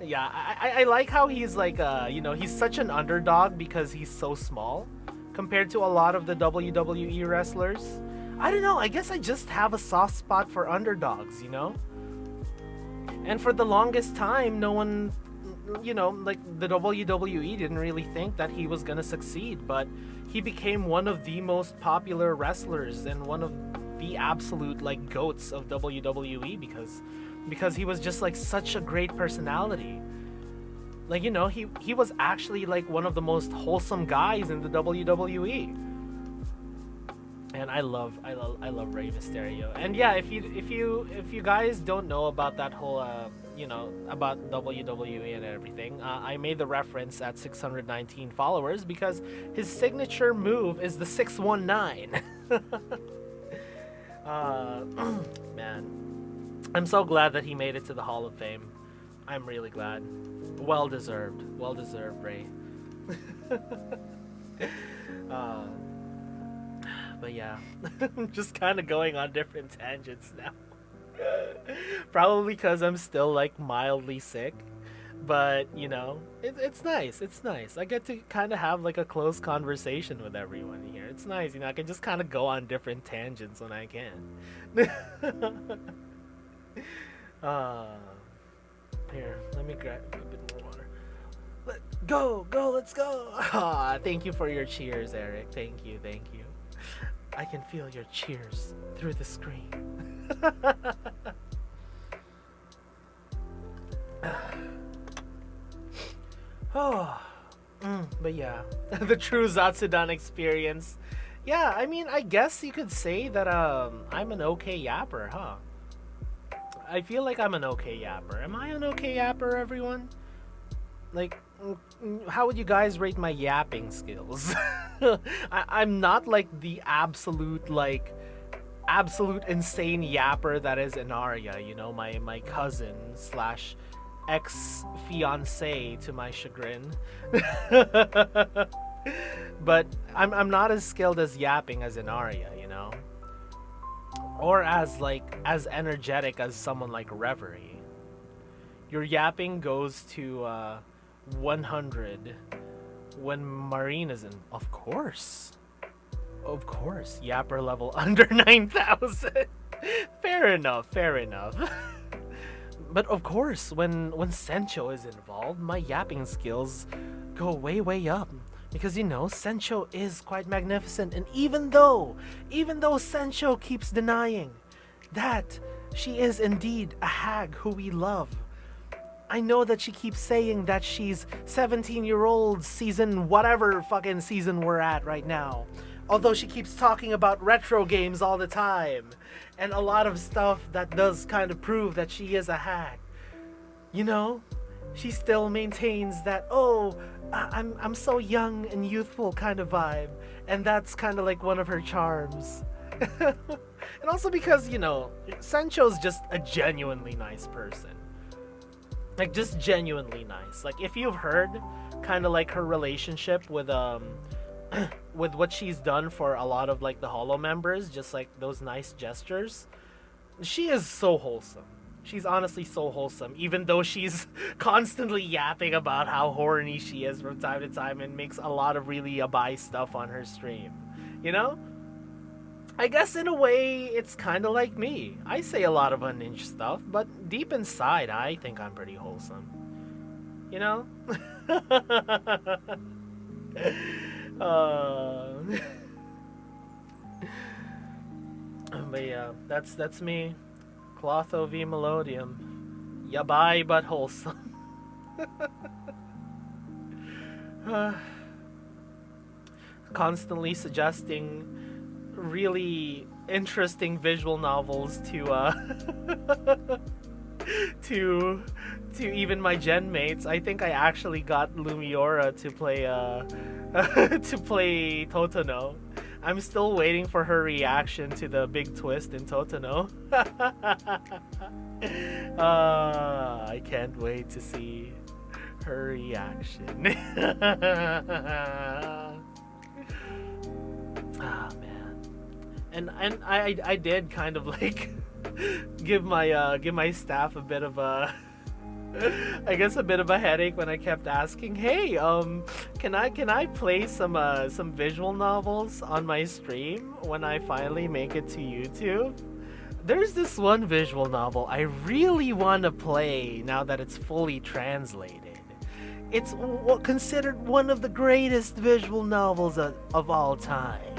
Yeah, I like how he's like, he's such an underdog because he's so small compared to a lot of the WWE wrestlers. I don't know, I guess I just have a soft spot for underdogs, you know? And for the longest time, no one, you know, like the WWE didn't really think that he was gonna succeed, but he became one of the most popular wrestlers and one of the absolute like goats of WWE because he was just like such a great personality. Like, you know, he was actually like one of the most wholesome guys in the WWE. And I love Rey Mysterio. And yeah, if you guys don't know about that whole you know, about WWE and everything, I made the reference at 619 followers because his signature move is the 619. Man, I'm so glad that he made it to the Hall of Fame. I'm really glad. Well deserved, Ray. But yeah, I'm just kind of going on different tangents now. Probably because I'm still like mildly sick. But, you know, it's nice. It's nice. I get to kind of have like a close conversation with everyone here. It's nice. You know, I can just kind of go on different tangents when I can. Here, let me grab a bit more water. Let's go. Thank you for your cheers, Eric. Thank you. I can feel your cheers through the screen. But yeah, the true Zatsudan experience. Yeah, I mean, I guess you could say that I'm an okay yapper, huh? I feel like I'm an okay yapper. Am I an okay yapper, everyone? Like, how would you guys rate my yapping skills? I'm not like the absolute insane yapper that is Inaria, you know, my cousin slash ex-fiance to my chagrin. But I'm not as skilled as yapping as Inaria, you know? Or as energetic as someone like Reverie. Your yapping goes to 100 when Marine is in. Of course, yapper level under 9,000. Fair enough. But of course, when Sencho is involved, my yapping skills go way up. Because, you know, Sencho is quite magnificent. And even though Sencho keeps denying that she is indeed a hag who we love, I know that she keeps saying that she's 17-year-old season, whatever fucking season we're at right now. Although she keeps talking about retro games all the time. And a lot of stuff that does kind of prove that she is a hag. You know? She still maintains that, I'm so young and youthful kind of vibe. And that's kind of like one of her charms. And also because, you know, Sencho's just a genuinely nice person. Like, just genuinely nice. Like, if you've heard kind of like her relationship with with what she's done for a lot of like the Hollow members, just like those nice gestures, she is so wholesome. She's honestly so wholesome, even though she's constantly yapping about how horny she is from time to time and makes a lot of really yabai stuff on her stream. You know? I guess in a way, it's kind of like me. I say a lot of unhinged stuff, but deep inside, I think I'm pretty wholesome. You know? But yeah, that's me. Clotho v Melodium. Yabai but wholesome. Constantly suggesting really interesting visual novels to to even my gen mates. I think I actually got Lumiora to play to play Totino. I'm still waiting for her reaction to the big twist in Totino. I can't wait to see her reaction. Ah, man. And I did kind of like give my staff a bit of a I guess a bit of a headache when I kept asking, "Hey, can I play some visual novels on my stream when I finally make it to YouTube?" There's this one visual novel I really want to play now that it's fully translated. It's considered one of the greatest visual novels of all time.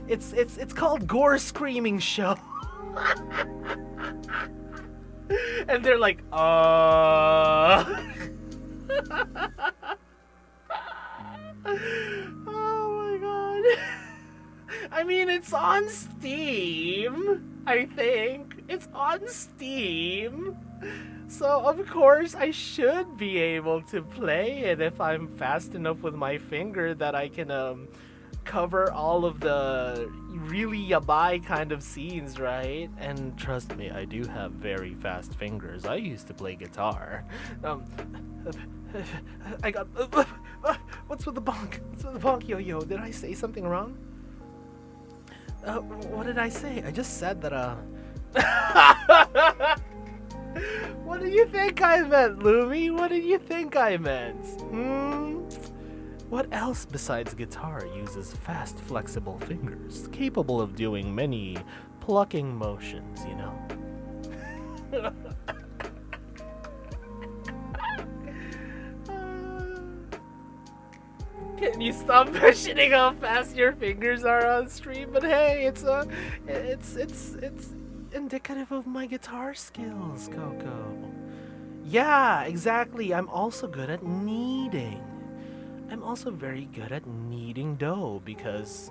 It's called Gore Screaming Show. And they're like, Oh my god. I mean, it's on Steam, I think. It's on Steam. So, of course, I should be able to play it if I'm fast enough with my finger that I can, cover all of the really yabai kind of scenes, right? And trust me, I do have very fast fingers. I used to play guitar. I got... what's with the bonk? What's with the bonk, yo-yo? Did I say something wrong? What did I say? I just said that, What do you think I meant, Lumi? What did you think I meant? What else besides guitar uses fast, flexible fingers, capable of doing many plucking motions, you know? Can you stop mentioning how fast your fingers are on stream? But hey, it's indicative of my guitar skills, Coco. Yeah, exactly. I'm also good at kneading. I'm also very good at kneading dough because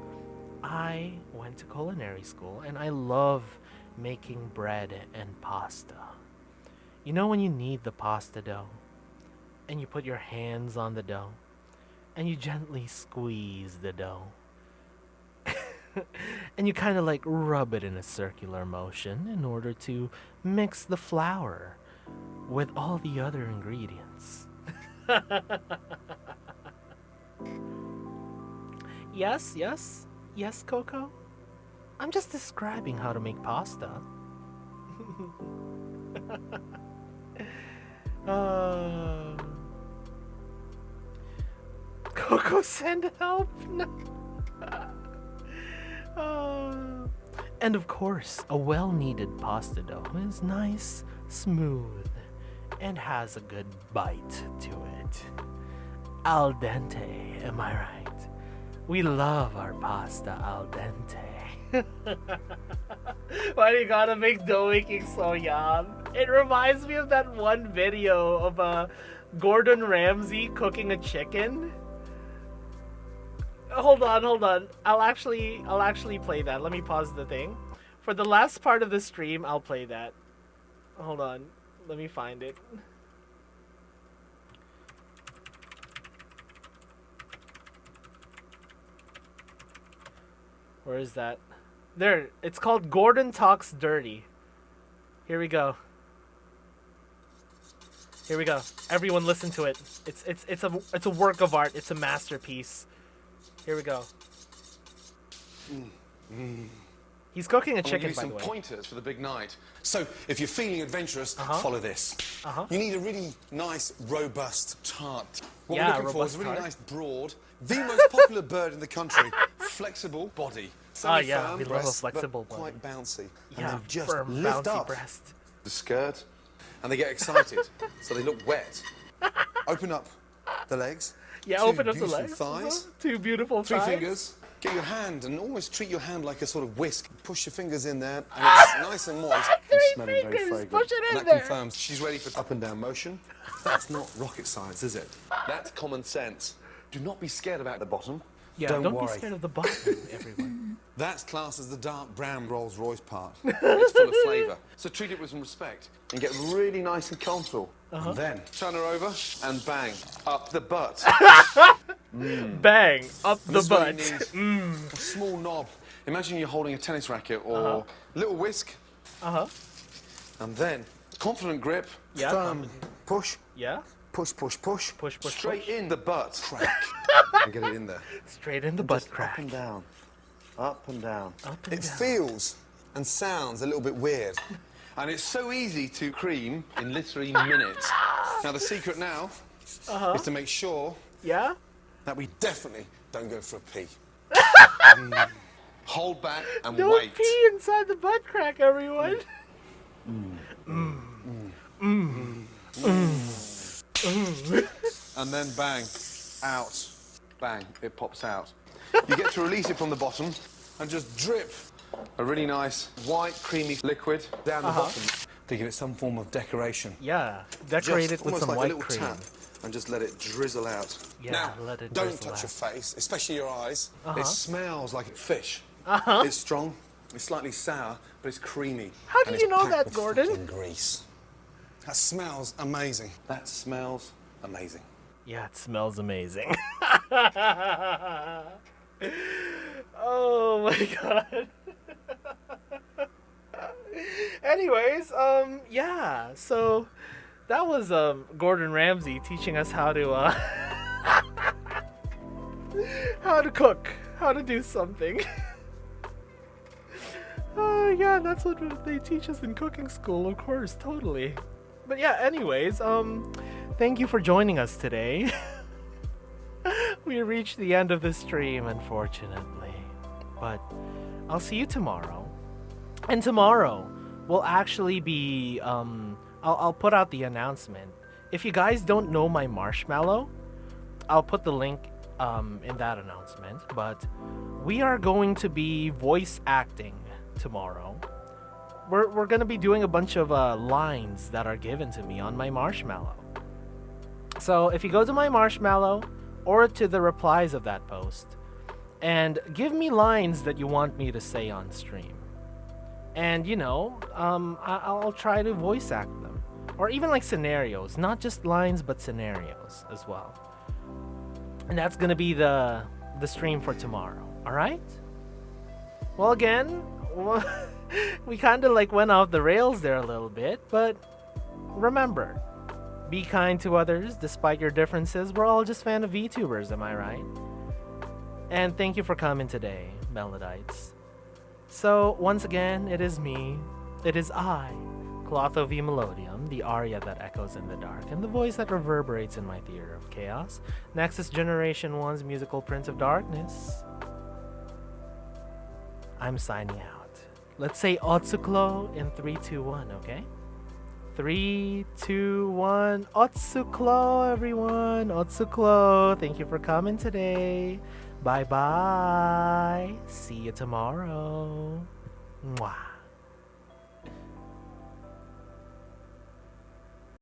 I went to culinary school and I love making bread and pasta. You know when you knead the pasta dough and you put your hands on the dough and you gently squeeze the dough and you kind of like rub it in a circular motion in order to mix the flour with all the other ingredients. Yes, Coco? I'm just describing how to make pasta. Coco, send help! No. And of course, a well-kneaded pasta dough is nice, smooth, and has a good bite to it. Al dente, am I right? We love our pasta al dente. Why do you gotta make dough making so young? It reminds me of that one video of Gordon Ramsay cooking a chicken. Hold on. I'll actually play that. Let me pause the thing. For the last part of the stream, I'll play that. Hold on. Let me find it. Where is that? There. It's called Gordon Talks Dirty. Here we go. Here we go. Everyone listen to it. It's a work of art. It's a masterpiece. Here we go. He's cooking a chicken, by the way. Some pointers for the big night. So, if you're feeling adventurous, follow this. You need a really nice, robust tart. What we're looking for is a really nice, broad, the most popular bird in the country, flexible body. Yeah, we love a flexible body. Quite bouncy. Yeah, and just firm, lift bouncy up breast. the skirt, and they get excited, so they look wet. Open up the legs. Yeah, open up the legs. Thighs. Two beautiful thighs. 3 fingers. Get your hand and almost treat your hand like a sort of whisk. Push your fingers in there, and it's nice and moist. 3 fingers. Push it in and that there. confirms she's ready for up and down motion. That's not rocket science, is it? That's common sense. Do not be scared about the bottom. Yeah, don't worry. Be scared of the bottom, everyone. That's classed as the dark brown Rolls-Royce part. It's full of flavour. So treat it with some respect and get really nice and comfortable. And then turn her over and bang, up the butt. Bang, up the butt. A small knob. Imagine you're holding a tennis racket or a little whisk. And then confident grip, firm push. Yeah. Push. Straight in the butt. Crack. And get it in there. Straight in the butt crack. Up and down. Up and down. Up and it down. feels and sounds a little bit weird. And it's so easy to cream in literally minutes. Now, the secret now is to make sure that we definitely don't go for a pee. Hold back and Don't wait. pee inside the butt crack, everyone. And then bang, out, bang, it pops out. You get to release it from the bottom and just drip a really nice white creamy liquid down the bottom to give it some form of decoration. Yeah, decorate it with some like white a little cream. tap and just let it drizzle out. Yeah, now, let it don't drizzle touch your out. face, especially your eyes. It smells like fish. It's strong, it's slightly sour, but it's creamy. How and do you it's know packed that, with Gordon? fucking grease. That smells amazing. That smells amazing. Yeah, it smells amazing. Oh my god. Anyways, yeah, so that was Gordon Ramsay teaching us how to how to cook, how to do something. Oh yeah, that's what they teach us in cooking school, of course, totally. But yeah, anyways, thank you for joining us today. We reached the end of the stream, unfortunately. But I'll see you tomorrow. And tomorrow will actually be, I'll put out the announcement. If you guys don't know my marshmallow, I'll put the link in that announcement. But we are going to be voice acting tomorrow. We're going to be doing a bunch of lines that are given to me on my marshmallow. So if you go to my marshmallow or to the replies of that post and give me lines that you want me to say on stream. And, you know, I'll try to voice act them. Or even like scenarios, not just lines, but scenarios as well. And that's going to be the stream for tomorrow. All right? Well, again, we kind of like went off the rails there a little bit, but remember, be kind to others despite your differences. We're all just fan of VTubers, am I right? And thank you for coming today, Melodites. So, once again, it is me, it is I, Clotho V Melodium, the aria that echoes in the dark, and the voice that reverberates in my theater of chaos, NEXAS Generation 1's musical Prince of Darkness. I'm signing out. Let's say Otsuklo in 3, 2, 1, okay? 3, 2, 1. Otsuklo, everyone. Otsuklo. Thank you for coming today. Bye-bye. See you tomorrow. Mwah.